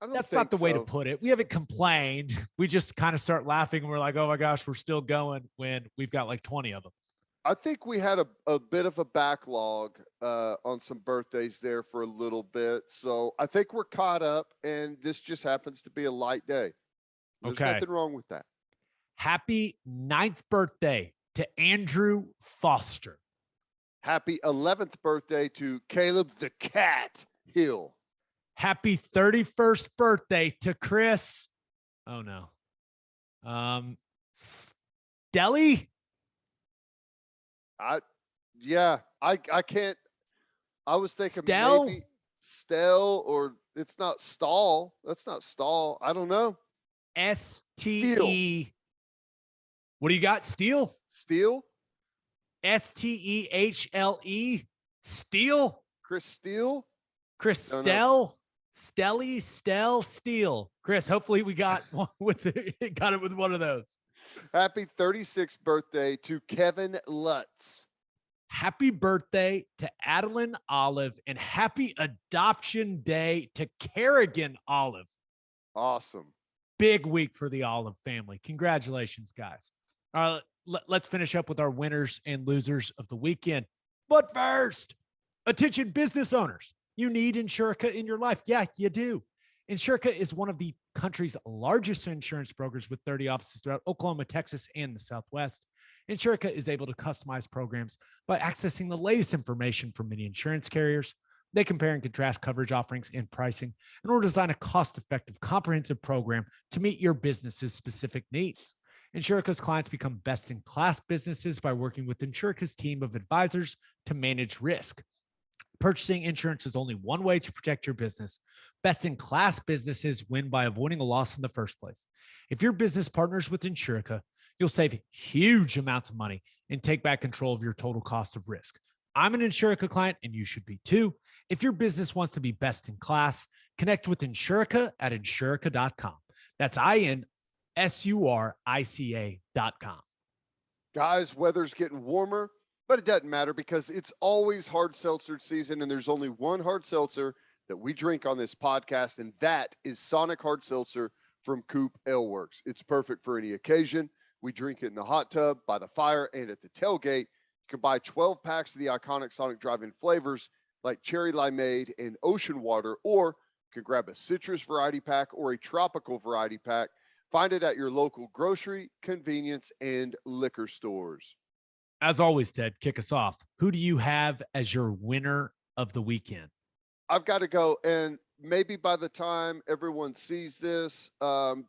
I don't That's think not the way to so. put it. We haven't complained. We just kind of start laughing and we're like, oh my gosh, we're still going when we've got like 20 of them. I think we had a bit of a backlog on some birthdays there for a little bit. So I think we're caught up, and this just happens to be a light day. There's nothing wrong with that. Happy 9th birthday to Andrew Foster. Happy 11th birthday to Caleb the Cat Hill. Happy 31st birthday to Chris. Oh no. Stelly. I can't. I was thinking maybe Stell, or it's not Stall. That's not Stall. I don't know. S-T-E. What do you got? Steel? S-T-E-H-L-E. Steel? Chris Steele? Chris Stell? Stelly, Stell, Steel. Chris, hopefully we got one with it, got it with one of those. Happy 36th birthday to Kevin Lutz. Happy birthday to Adeline Olive, and happy adoption day to Kerrigan Olive. Awesome. Big week for the Olive family. Congratulations, guys. Let's finish up with our winners and losers of the weekend. But first, attention business owners. You need Insurica in your life. Yeah, you do. Insurica is one of the country's largest insurance brokers with 30 offices throughout Oklahoma, Texas, and the Southwest. Insurica is able to customize programs by accessing the latest information from many insurance carriers. They compare and contrast coverage offerings and pricing in order to design a cost-effective, comprehensive program to meet your business's specific needs. Insurica's clients become best-in-class businesses by working with Insurica's team of advisors to manage risk. Purchasing insurance is only one way to protect your business. Best-in-class businesses win by avoiding a loss in the first place. If your business partners with Insurica, you'll save huge amounts of money and take back control of your total cost of risk. I'm an Insurica client, and you should be too. If your business wants to be best in class, connect with Insurica at insurica.com. That's INSURICA.com. Guys, weather's getting warmer, but it doesn't matter because it's always hard seltzer season, and there's only one hard seltzer that we drink on this podcast, and that is Sonic Hard Seltzer from Coop Ale Works. It's perfect for any occasion. We drink it in the hot tub, by the fire, and at the tailgate. You can buy 12 packs of the iconic Sonic drive-in flavors like cherry limeade and ocean water, or you can grab a citrus variety pack or a tropical variety pack. Find it at your local grocery, convenience, and liquor stores. As always, Ted, kick us off. Who do you have as your winner of the weekend? I've got to go, and maybe by the time everyone sees this,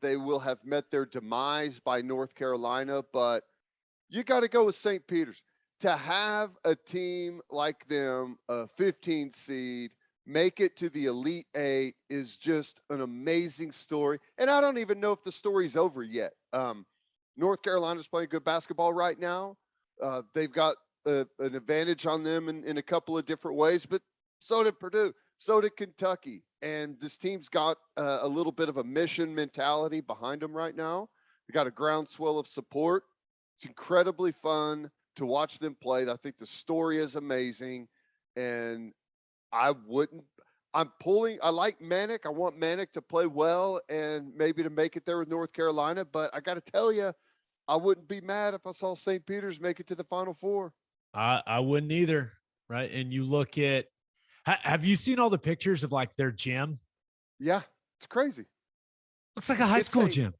they will have met their demise by North Carolina, but you got to go with St. Peter's. To have a team like them, a 15 seed, make it to the Elite Eight is just an amazing story. And I don't even know if the story's over yet. North Carolina's playing good basketball right now. They've got an advantage on them in a couple of different ways, but so did Purdue, so did Kentucky. And this team's got a little bit of a mission mentality behind them right now They got a groundswell of support. It's incredibly fun to watch them play. I think the story is amazing, and I wouldn't. I like Manic. I want Manic to play well and maybe to make it there with North Carolina. But I got to tell you, I wouldn't be mad if I saw St. Peter's make it to the Final Four. I wouldn't either, right? And you look at, have you seen all the pictures of like their gym? Yeah, it's crazy. Looks like a high school gym.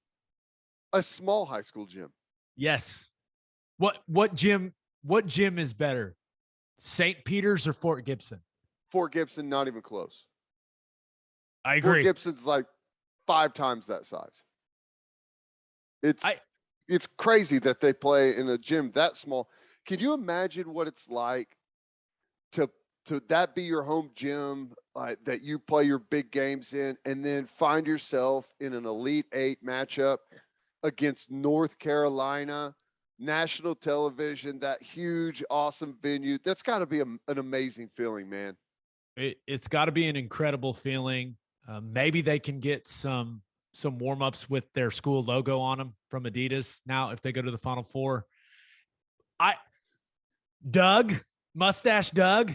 A small high school gym. Yes. What gym is better? St. Peter's or Fort Gibson? Fort Gibson, not even close. I agree. Fort Gibson's like 5 times that size. It's crazy that they play in a gym that small. Can you imagine what it's like to that be your home gym that you play your big games in, and then find yourself in an Elite Eight matchup against North Carolina, national television, that huge, awesome venue? That's got to be an amazing feeling, man. It's got to be an incredible feeling. Maybe they can get some warm-ups with their school logo on them from Adidas now if they go to the Final Four. Mustache Doug,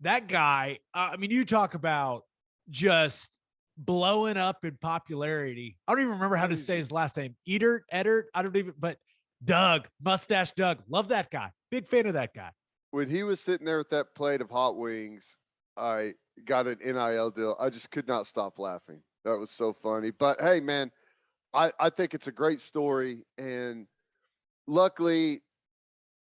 that guy, I mean, you talk about just blowing up in popularity. I don't even remember how to say his last name. Edert, I don't even, but Doug, Mustache Doug, love that guy. Big fan of that guy. When he was sitting there with that plate of hot wings, I got an NIL deal. I just could not stop laughing. That was so funny. But hey, man, I think it's a great story. And luckily,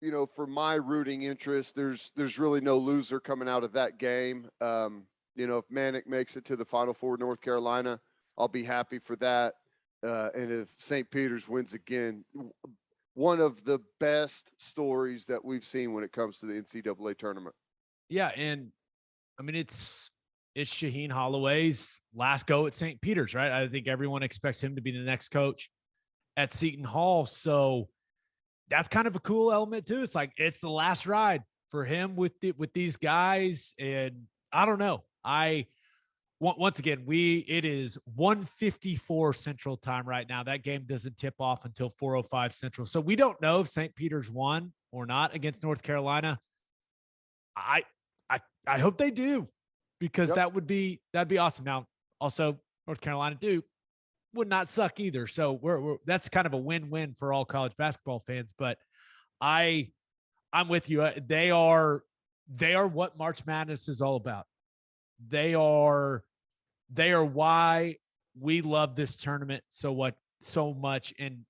you know, for my rooting interest, there's really no loser coming out of that game. You know, if Manic makes it to the Final Four, North Carolina, I'll be happy for that. And if St. Peter's wins again, one of the best stories that we've seen when it comes to the NCAA tournament. Yeah, and I mean, it's Shaheen Holloway's last go at St. Peter's, right? I think everyone expects him to be the next coach at Seton Hall. So that's kind of a cool element too. It's like, it's the last ride for him with these guys. And I don't know. Once again, it is 1:54 Central Time right now. That game doesn't tip off until 4:05 Central. So we don't know if St. Peter's won or not against North Carolina. I hope they do, because that'd be awesome. Now, also North Carolina Duke would not suck either. So that's kind of a win-win for all college basketball fans. But I'm with you. They are what March Madness is all about. They are why we love this tournament so much. And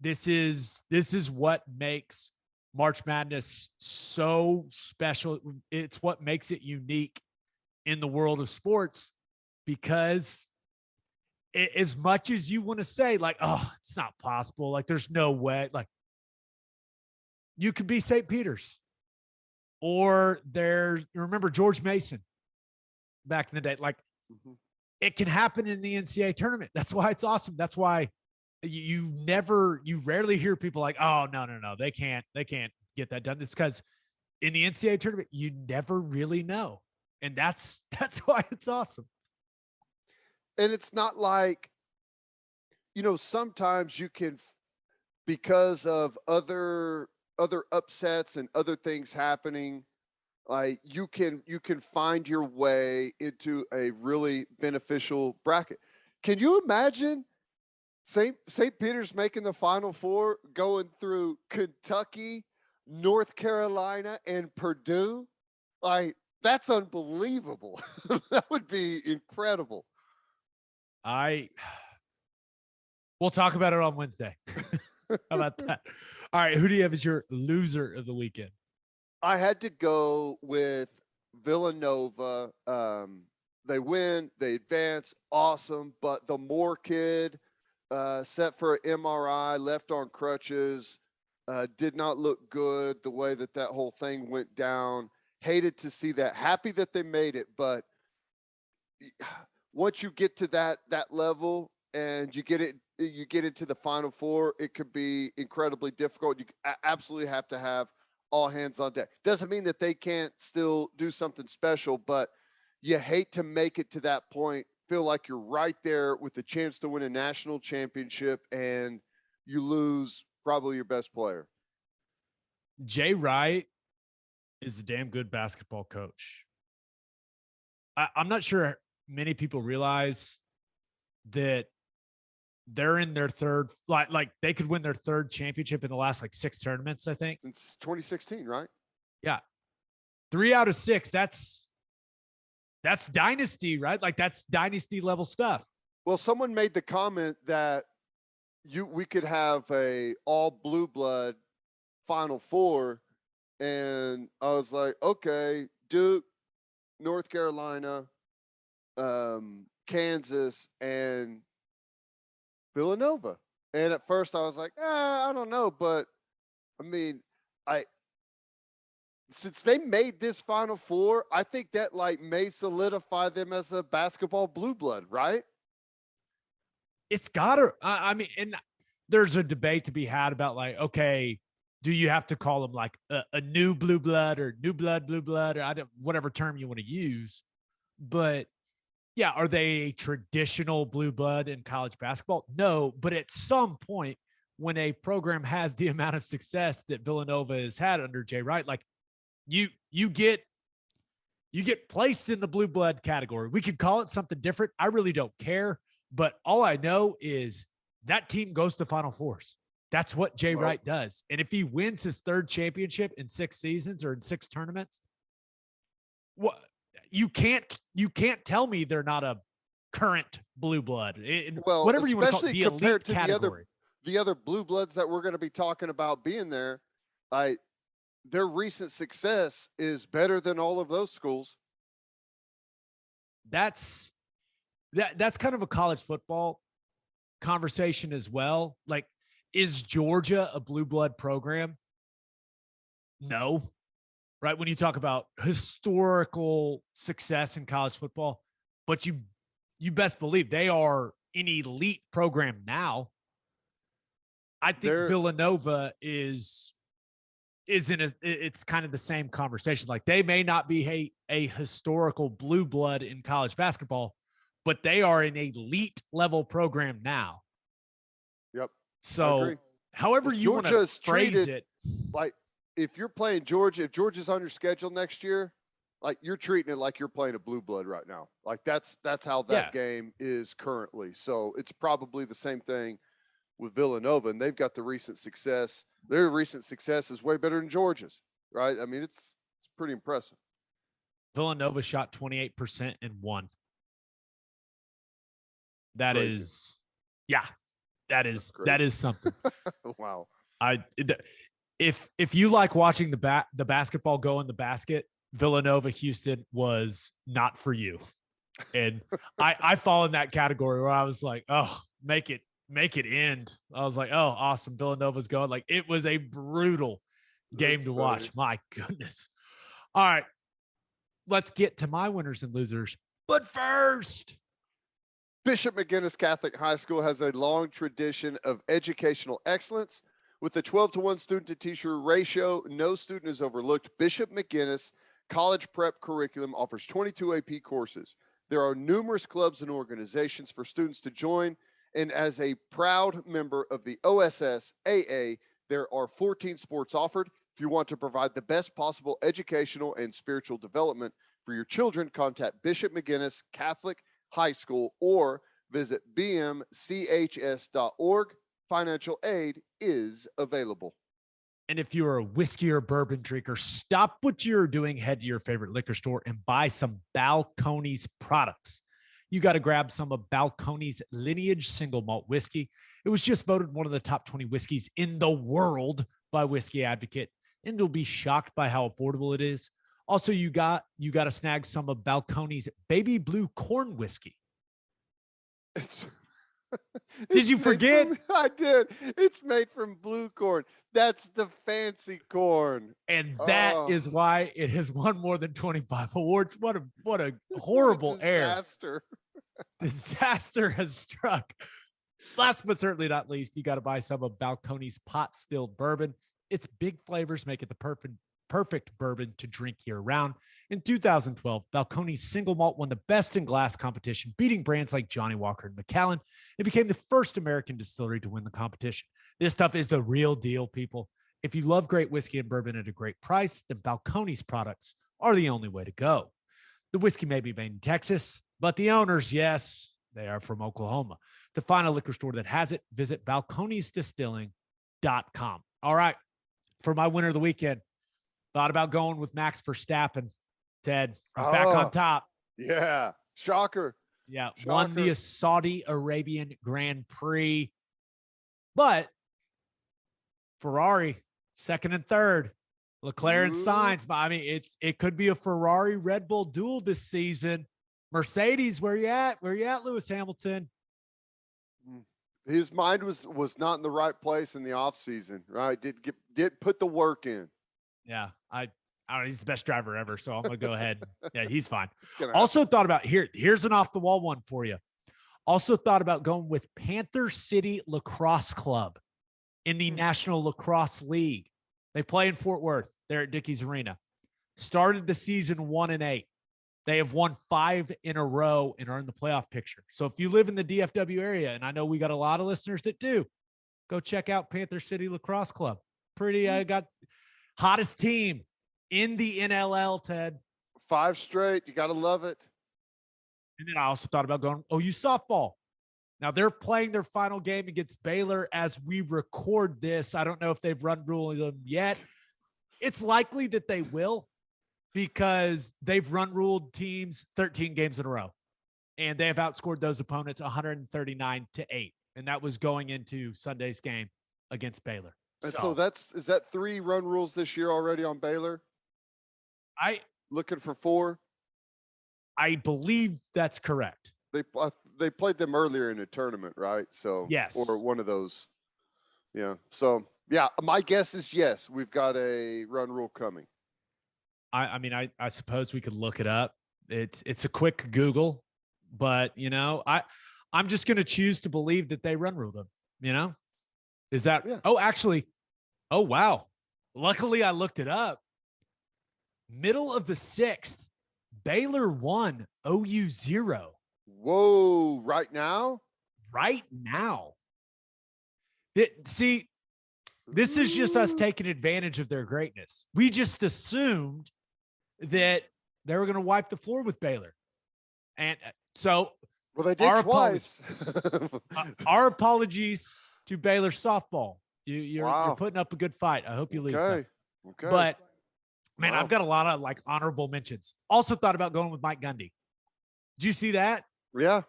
this is what makes March Madness so special. It's what makes it unique in the world of sports, because as much as you want to say like, oh, it's not possible, like there's no way, like you could be St. Peter's, or remember George Mason back in the day, like it can happen in the NCAA tournament. That's why it's awesome. That's why you rarely hear people like, oh, no, they can't get that done. It's because in the NCAA tournament, you never really know. And that's why it's awesome. And it's not like, you know, sometimes you can, because of other upsets and other things happening, like you can find your way into a really beneficial bracket. Can you imagine St. Peter's making the Final Four, going through Kentucky, North Carolina, and Purdue? Like, that's unbelievable. That would be incredible. We'll talk about it on Wednesday. How about that? All right. Who do you have as your loser of the weekend? I had to go with Villanova. They win, they advance, awesome. But the Moore kid, set for an MRI, left on crutches, did not look good the way that whole thing went down. Hated to see that. Happy that they made it, but once you get to that level and you get into the Final Four, it could be incredibly difficult. You absolutely have to have all hands on deck. Doesn't mean that they can't still do something special, but you hate to make it to that point, feel like you're right there with the chance to win a national championship, and you lose probably your best player. Jay Wright is a damn good basketball coach. I'm not sure many people realize that they're in their third, like they could win their third championship in the last like 6 tournaments, I think. Since 2016, right? Yeah. 3 out of 6. That's dynasty, right? Like that's dynasty level stuff. Well, someone made the comment that we could have a all blue blood Final Four, and I was like, okay, Duke, North Carolina, Kansas, and Villanova. And at first I was like, I don't know, but I mean, since they made this Final Four, I think that like may solidify them as a basketball blue blood, right? It's gotta, I mean, and there's a debate to be had about like, okay, do you have to call them like a new blue blood or new blood, blue blood, or whatever term you want to use? But yeah, are they a traditional blue blood in college basketball? No, but at some point when a program has the amount of success that Villanova has had under Jay Wright, like you get placed in the blue blood category. We could call it something different. I really don't care. But all I know is that team goes to Final Fours. That's what Jay Wright does. And if he wins his third championship in 6 seasons or in 6 tournaments, what you can't tell me they're not a current blue blood. Well, whatever you want to call it, the elite to category. The other blue bloods that we're going to be talking about being there, their recent success is better than all of those schools. That's kind of a college football conversation as well. Like, is Georgia a blue blood program? No. Right? When you talk about historical success in college football, but you best believe they are an elite program now. I think Villanova is it's kind of the same conversation. Like they may not be a historical blue blood in college basketball, but they are an elite level program now. Yep. So however you want to phrase it. Like if you're playing Georgia, if Georgia's on your schedule next year, like you're treating it like you're playing a blue blood right now. Like that's how that game is currently. So it's probably the same thing with Villanova, and they've got the recent success. Their recent success is way better than Georgia's, right? I mean, it's pretty impressive. Villanova shot 28% and won. That Crazy. That is something. Wow. If you like watching the basketball go in the basket, Villanova Houston was not for you. And I fall in that category where I was like, oh, make it end. I was like, oh, awesome. Villanova's going. Like it was a brutal game to watch. My goodness. All right. Let's get to my winners and losers. But first, Bishop McGuinness Catholic High School has a long tradition of educational excellence. With a 12-to-1 student-to-teacher ratio, no student is overlooked. Bishop McGuinness College Prep Curriculum offers 22 AP courses. There are numerous clubs and organizations for students to join, and as a proud member of the OSSAA, there are 14 sports offered. If you want to provide the best possible educational and spiritual development for your children, contact Bishop McGuinness Catholic High School or visit bmchs.org. Financial aid is available. And if you're a whiskey or bourbon drinker, stop what you're doing, head to your favorite liquor store and buy some Balcones products. You got to grab some of Balcones Lineage Single Malt Whiskey. It was just voted one of the top 20 whiskeys in the world by Whiskey Advocate, and you'll be shocked by how affordable it is. Also, you got to snag some of Balcones Baby Blue Corn Whiskey. Did you forget? I did. It's made from blue corn. That's the fancy corn. And that is why it has won more than 25 awards. What a horrible disaster. Disaster has struck. Last but certainly not least, you got to buy some of Balcones pot stilled bourbon. Its big flavors make it the perfect bourbon to drink year round. In 2012, Balcones Single Malt won the Best in Glass competition, beating brands like Johnny Walker and Macallan. It became the first American distillery to win the competition. This stuff is the real deal, people. If you love great whiskey and bourbon at a great price, then Balcones products are the only way to go. The whiskey may be made in Texas, but the owners, yes, they are from Oklahoma. To find a liquor store that has it, visit balconesdistilling.com. All right. For my winner of the weekend, thought about going with Max Verstappen. Ted, he's back on top. Yeah. Shocker. Yeah. Shocker. Won the Saudi Arabian Grand Prix. But Ferrari, second and third. Leclerc and Sainz. But I mean, it could be a Ferrari Red Bull duel this season. Mercedes, where you at? Where you at, Lewis Hamilton? His mind was not in the right place in the off season, right? Did put the work in. Yeah, I don't know. He's the best driver ever, so I'm gonna go ahead. Yeah, he's fine. Also thought about here's an off the wall one for you. Also thought about going with Panther City Lacrosse Club in the National Lacrosse League. They play in Fort Worth. They're at Dickies Arena. Started the season 1-8. They have won 5 in a row and are in the playoff picture. So if you live in the DFW area, and I know we got a lot of listeners that do, go check out Panther City Lacrosse Club. Pretty got hottest team in the NLL, Ted. 5 straight. You got to love it. And then I also thought about going OU softball. Now they're playing their final game against Baylor as we record this. I don't know if they've run ruled them yet. It's likely that they will, because they've run ruled teams 13 games in a row, and they have outscored those opponents 139-8. And that was going into Sunday's game against Baylor. And so is that 3 run rules this year already on Baylor? Looking for 4. I believe that's correct. They played them earlier in the tournament, right? So yes, or one of those. Yeah. So yeah, my guess is yes. We've got a run rule coming. I mean, I suppose we could look it up. It's a quick Google, but I'm just going to choose to believe that they run rule them. Is that? Yeah. Oh, actually. Oh, wow. Luckily, I looked it up. Middle of the 6th, Baylor 1, OU 0. Whoa! Right now? Right now. See, this is just us taking advantage of their greatness. We just assumed that they were going to wipe the floor with Baylor. And so they did twice. Our apologies to Baylor softball. You're putting up a good fight. I hope you lose them. Okay. But man, I've got a lot of honorable mentions. Also thought about going with Mike Gundy. Did you see that? Yeah.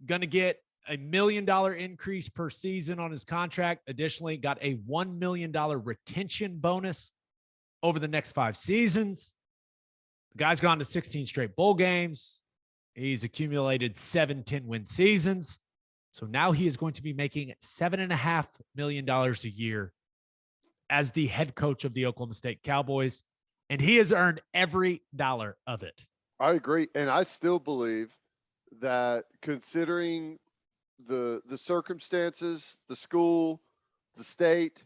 Going to get $1 million increase per season on his contract. Additionally, got a $1 million retention bonus over the next 5 seasons. The guy's gone to 16 straight bowl games. He's accumulated 7 10-win seasons. So now he is going to be making $7.5 million a year as the head coach of the Oklahoma State Cowboys. And he has earned every dollar of it. I agree. And I still believe that, considering the circumstances, the school, the state,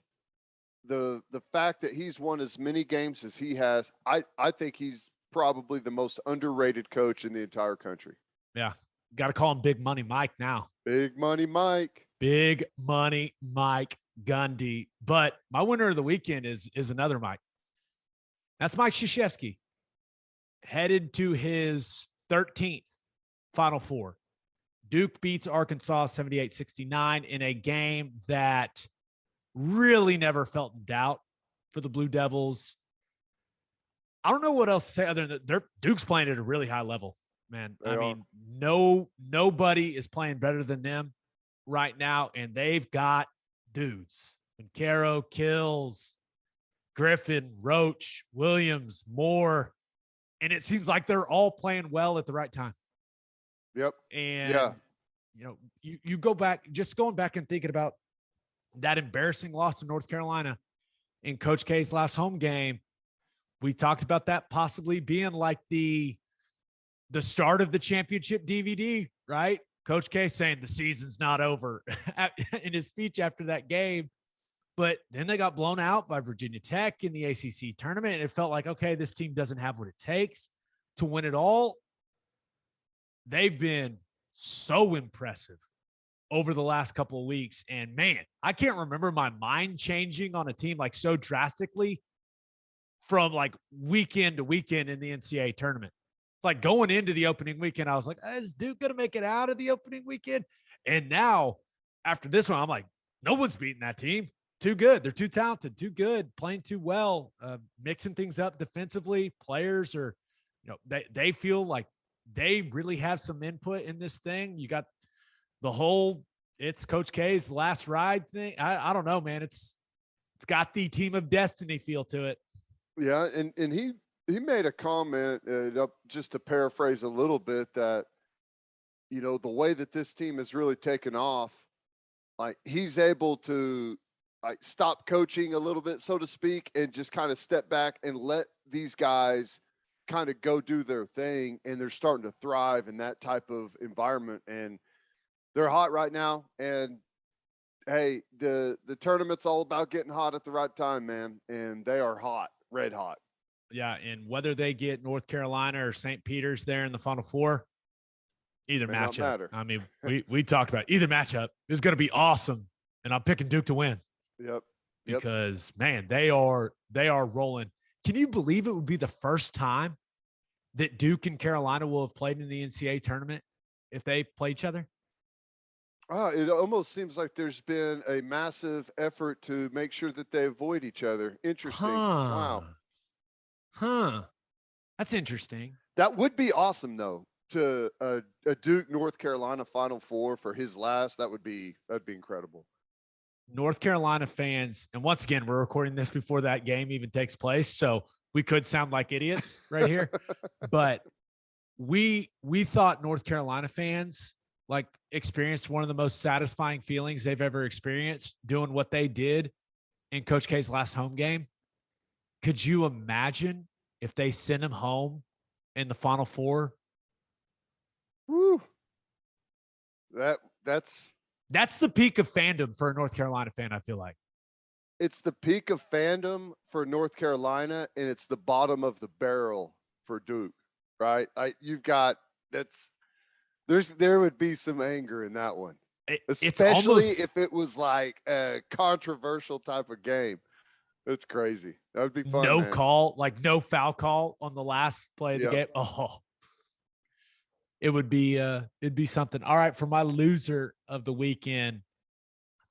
the fact that he's won as many games as he has, I think he's probably the most underrated coach in the entire country. Yeah. Got to call him Big Money Mike now. Big Money Mike. Big Money Mike Gundy. But my winner of the weekend is another Mike. That's Mike Krzyzewski. Headed to his 13th Final Four. Duke beats Arkansas 78-69 in a game that really never felt in doubt for the Blue Devils. I don't know what else to say other than that Duke's playing at a really high level, man. Nobody is playing better than them right now, and they've got dudes. Caro, Kills, Griffin, Roach, Williams, Moore, and it seems like they're all playing well at the right time. Yep. And you go back, just going back and thinking about that embarrassing loss to North Carolina in Coach K's last home game. We talked about that possibly being like the start of the championship DVD, right? Coach K saying the season's not over in his speech after that game. But then they got blown out by Virginia Tech in the ACC tournament. And it felt like, okay, this team doesn't have what it takes to win it all. They've been so impressive over the last couple of weeks. And man, I can't remember my mind changing on a team like so drastically from like weekend to weekend in the NCAA tournament. It's like going into the opening weekend, I was like, is Duke going to make it out of the opening weekend? And now after this one, I'm like, no one's beating that team. Too good. They're too talented, too good, playing too well, mixing things up defensively. Players are, they feel like they really have some input in this thing. You got the whole, it's Coach K's last ride thing. I don't know, man. It's got the team of destiny feel to it. Yeah. And he made a comment, just to paraphrase a little bit, that, the way that this team has really taken off, like he's able to stop coaching a little bit, so to speak, and just kind of step back and let these guys kind of go do their thing. And they're starting to thrive in that type of environment. And they're hot right now. And hey, the tournament's all about getting hot at the right time, man. And they are hot, red hot. Yeah. And whether they get North Carolina or St. Peter's there in the Final Four, either matchup. I mean, we talked about either matchup is going to be awesome. And I'm picking Duke to win. Yep. Because man, they are rolling. Can you believe it would be the first time that Duke and Carolina will have played in the NCAA tournament if they play each other? It almost seems like there's been a massive effort to make sure that they avoid each other. Interesting. Wow. That's interesting. That would be awesome, though, to a Duke North Carolina Final Four for his last. That'd be incredible. North Carolina fans, and once again, we're recording this before that game even takes place, so we could sound like idiots right here. But we thought North Carolina fans like experienced one of the most satisfying feelings they've ever experienced doing what they did in Coach K's last home game. Could you imagine if they sent him home in the Final Four? Woo. That's the peak of fandom for a North Carolina fan, I feel like. It's the peak of fandom for North Carolina, and it's the bottom of the barrel for Duke, right? There would be some anger in that one, especially if it was like a controversial type of game. It's crazy. That would be fun. No call, like no foul call on the last play of the game. Oh, it'd be something. All right, for my loser of the weekend,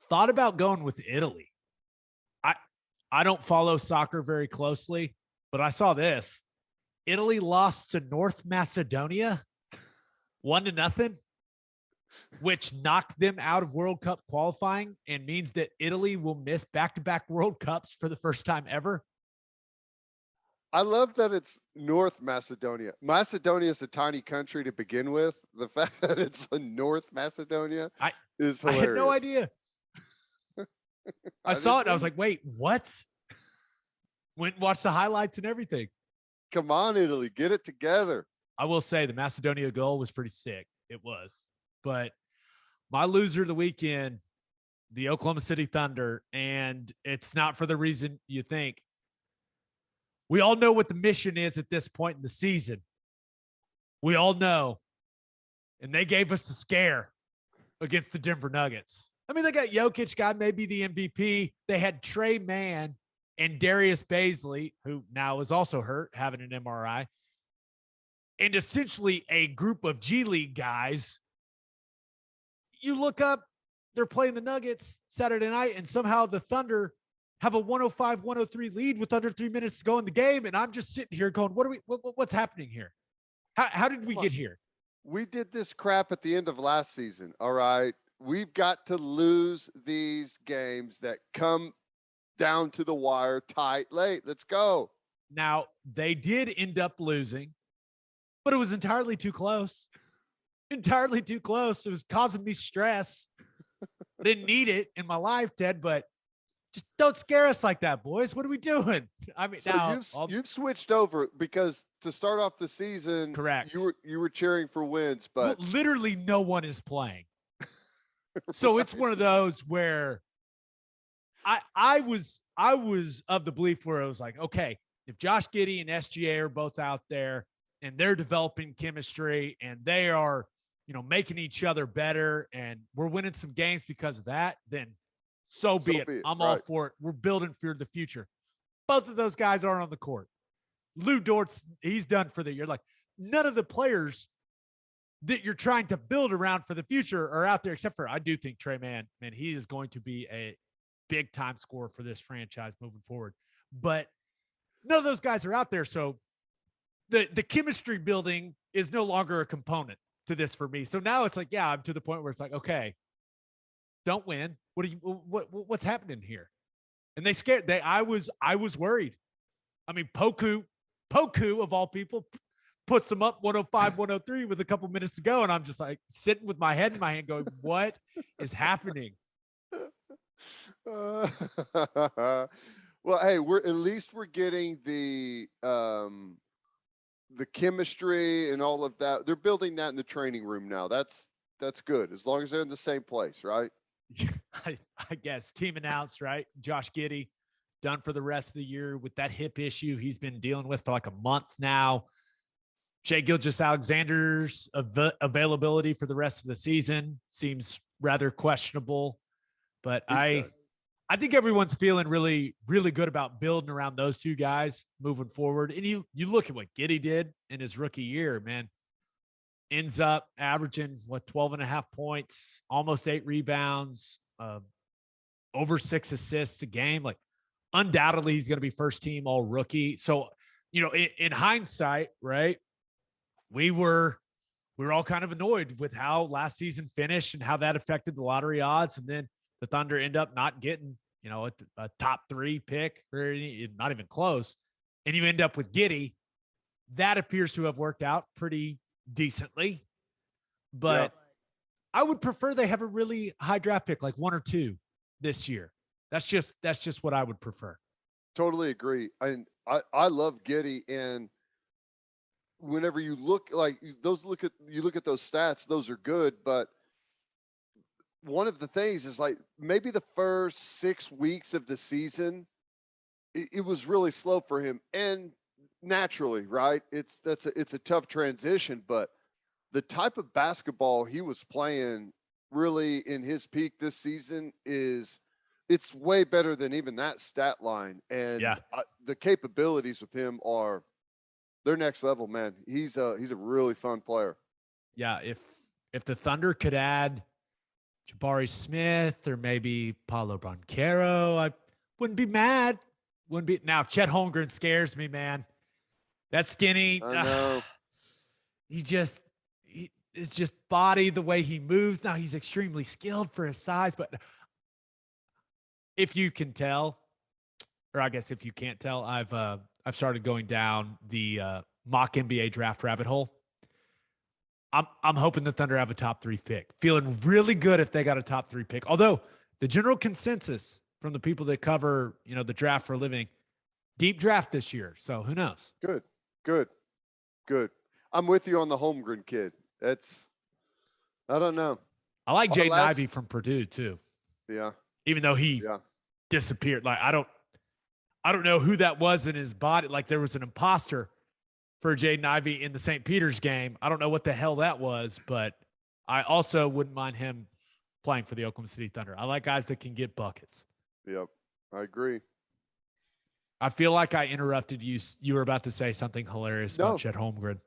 thought about going with Italy. I don't follow soccer very closely, but I saw this. Italy lost to North Macedonia 1-0, which knocked them out of World Cup qualifying and means that Italy will miss back-to-back World Cups for the first time ever. I love that it's North Macedonia. Macedonia is a tiny country to begin with. The fact that it's in North Macedonia is hilarious. I had no idea. I saw it. And I was like, wait, what? Went and watched the highlights and everything. Come on, Italy, get it together. I will say the Macedonia goal was pretty sick. It was. But my loser of the weekend, the Oklahoma City Thunder, and it's not for the reason you think. We all know what the mission is at this point in the season. We all know. And they gave us a scare against the Denver Nuggets. I mean, they got Jokic, got maybe the MVP. They had Trey Mann and Darius Baisley, who now is also hurt, having an MRI. And essentially a group of G League guys. You look up, they're playing the Nuggets Saturday night, and somehow the Thunder have a 105-103 lead with under 3 minutes to go in the game. And I'm just sitting here going, what's happening here? How did we get here? We did this crap at the end of last season. All right. We've got to lose these games that come down to the wire tight late. Let's go. Now, they did end up losing, but it was entirely too close. Entirely too close. It was causing me stress. I didn't need it in my life, Ted, but just don't scare us like that, boys. What are we doing? I mean, so now you've switched over because to start off the season, correct. You were cheering for wins, but literally no one is playing. So it's one of those where I was of the belief where I was like, okay, if Josh Giddey and SGA are both out there and they're developing chemistry and they are making each other better and we're winning some games because of that, then so be it. I'm all for it. We're building for the future. Both of those guys aren't on the court. Lou Dort's, he's done for the year. Like, none of the players that you're trying to build around for the future are out there, except for I do think Trey Mann, he is going to be a big time scorer for this franchise moving forward. But none of those guys are out there. So the chemistry building is no longer a component to this for me. So now it's like, yeah, I'm to the point where it's like, okay, don't win. What's happening here? And they scared. I was worried. I mean, Poku of all people puts them up 105, 103 with a couple minutes to go. And I'm just like sitting with my head in my hand going, what is happening? Well, hey, we're getting the chemistry and all of that. They're building that in the training room now. That's good. As long as they're in the same place, right? I guess team announced, right? Josh Giddey done for the rest of the year with that hip issue he's been dealing with for like a month now. Gilgeous-Alexander's availability for the rest of the season seems rather questionable, but I think everyone's feeling really, really good about building around those two guys moving forward. And you look at what Giddey did in his rookie year, man, ends up averaging 12.5 points, almost 8 rebounds, over 6 assists a game. Like, undoubtedly he's going to be first team all rookie. So, in hindsight, right, we were all kind of annoyed with how last season finished and how that affected the lottery odds. And then the Thunder end up not getting, a top 3 pick or not even close. And you end up with Giddey. That appears to have worked out pretty decently, but I would prefer they have a really high draft pick, like 1 or 2 this year. That's just what I would prefer. Totally agree. I love Giddey, and whenever you look at those stats, those are good, but one of the things is like maybe the first 6 weeks of the season, it was really slow for him, and naturally, right? It's a tough transition, but the type of basketball he was playing really in his peak this season it's way better than even that stat line. And the capabilities with him they're next level, man. He's a really fun player. Yeah. If the Thunder could add Jabari Smith or maybe Paulo Banchero, I wouldn't be mad. Now Chet Holmgren scares me, man. That skinny. I know. It's just body, the way he moves. Now he's extremely skilled for his size, but if you can tell, or I guess if you can't tell, I've started going down the mock NBA draft rabbit hole. I'm hoping the Thunder have a top 3 pick. Feeling really good if they got a top 3 pick. Although the general consensus from the people that cover, the draft for a living, deep draft this year. So who knows? Good. I'm with you on the Holmgren kid. I don't know. I like Jaden Ivey from Purdue too. Yeah. Even though he disappeared. Like, I don't know who that was in his body. Like, there was an imposter for Jaden Ivey in the St. Peter's game. I don't know what the hell that was, but I also wouldn't mind him playing for the Oklahoma City Thunder. I like guys that can get buckets. Yep, I agree. I feel like I interrupted you. You were about to say something hilarious about Chet Holmgren.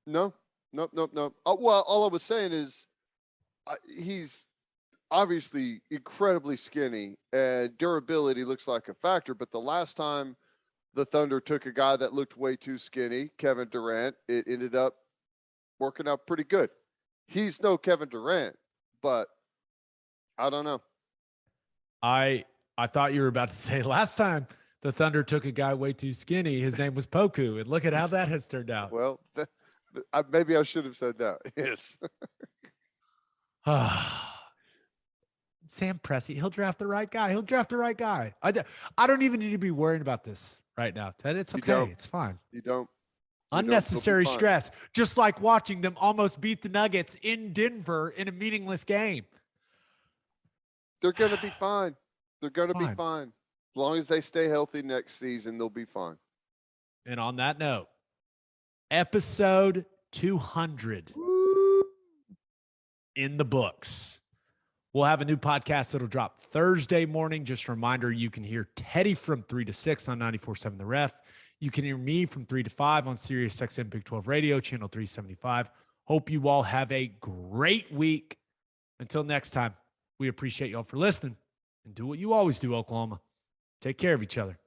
No. Well, all I was saying is he's obviously incredibly skinny, and durability looks like a factor. But the last time the Thunder took a guy that looked way too skinny, Kevin Durant, it ended up working out pretty good. He's no Kevin Durant, but I don't know. I thought you were about to say last time the Thunder took a guy way too skinny, his name was Poku, and look at how that has turned out. Well, maybe I should have said that. Yes. Sam Presti, he'll draft the right guy. I don't even need to be worrying about this right now, Ted. It's okay. It's fine. You don't. Unnecessary stress, just like watching them almost beat the Nuggets in Denver in a meaningless game. They're going to be fine. They're going to be fine. As long as they stay healthy next season, they'll be fine. And on that note, episode 200. in the books. We'll have a new podcast that'll drop Thursday morning. Just a reminder, you can hear Teddy from 3 to 6 on 94.7 The Ref. You can hear me from 3 to 5 on Sirius XM Big 12 Radio, channel 375. Hope you all have a great week. Until next time, we appreciate y'all for listening, and do what you always do, Oklahoma. Take care of each other.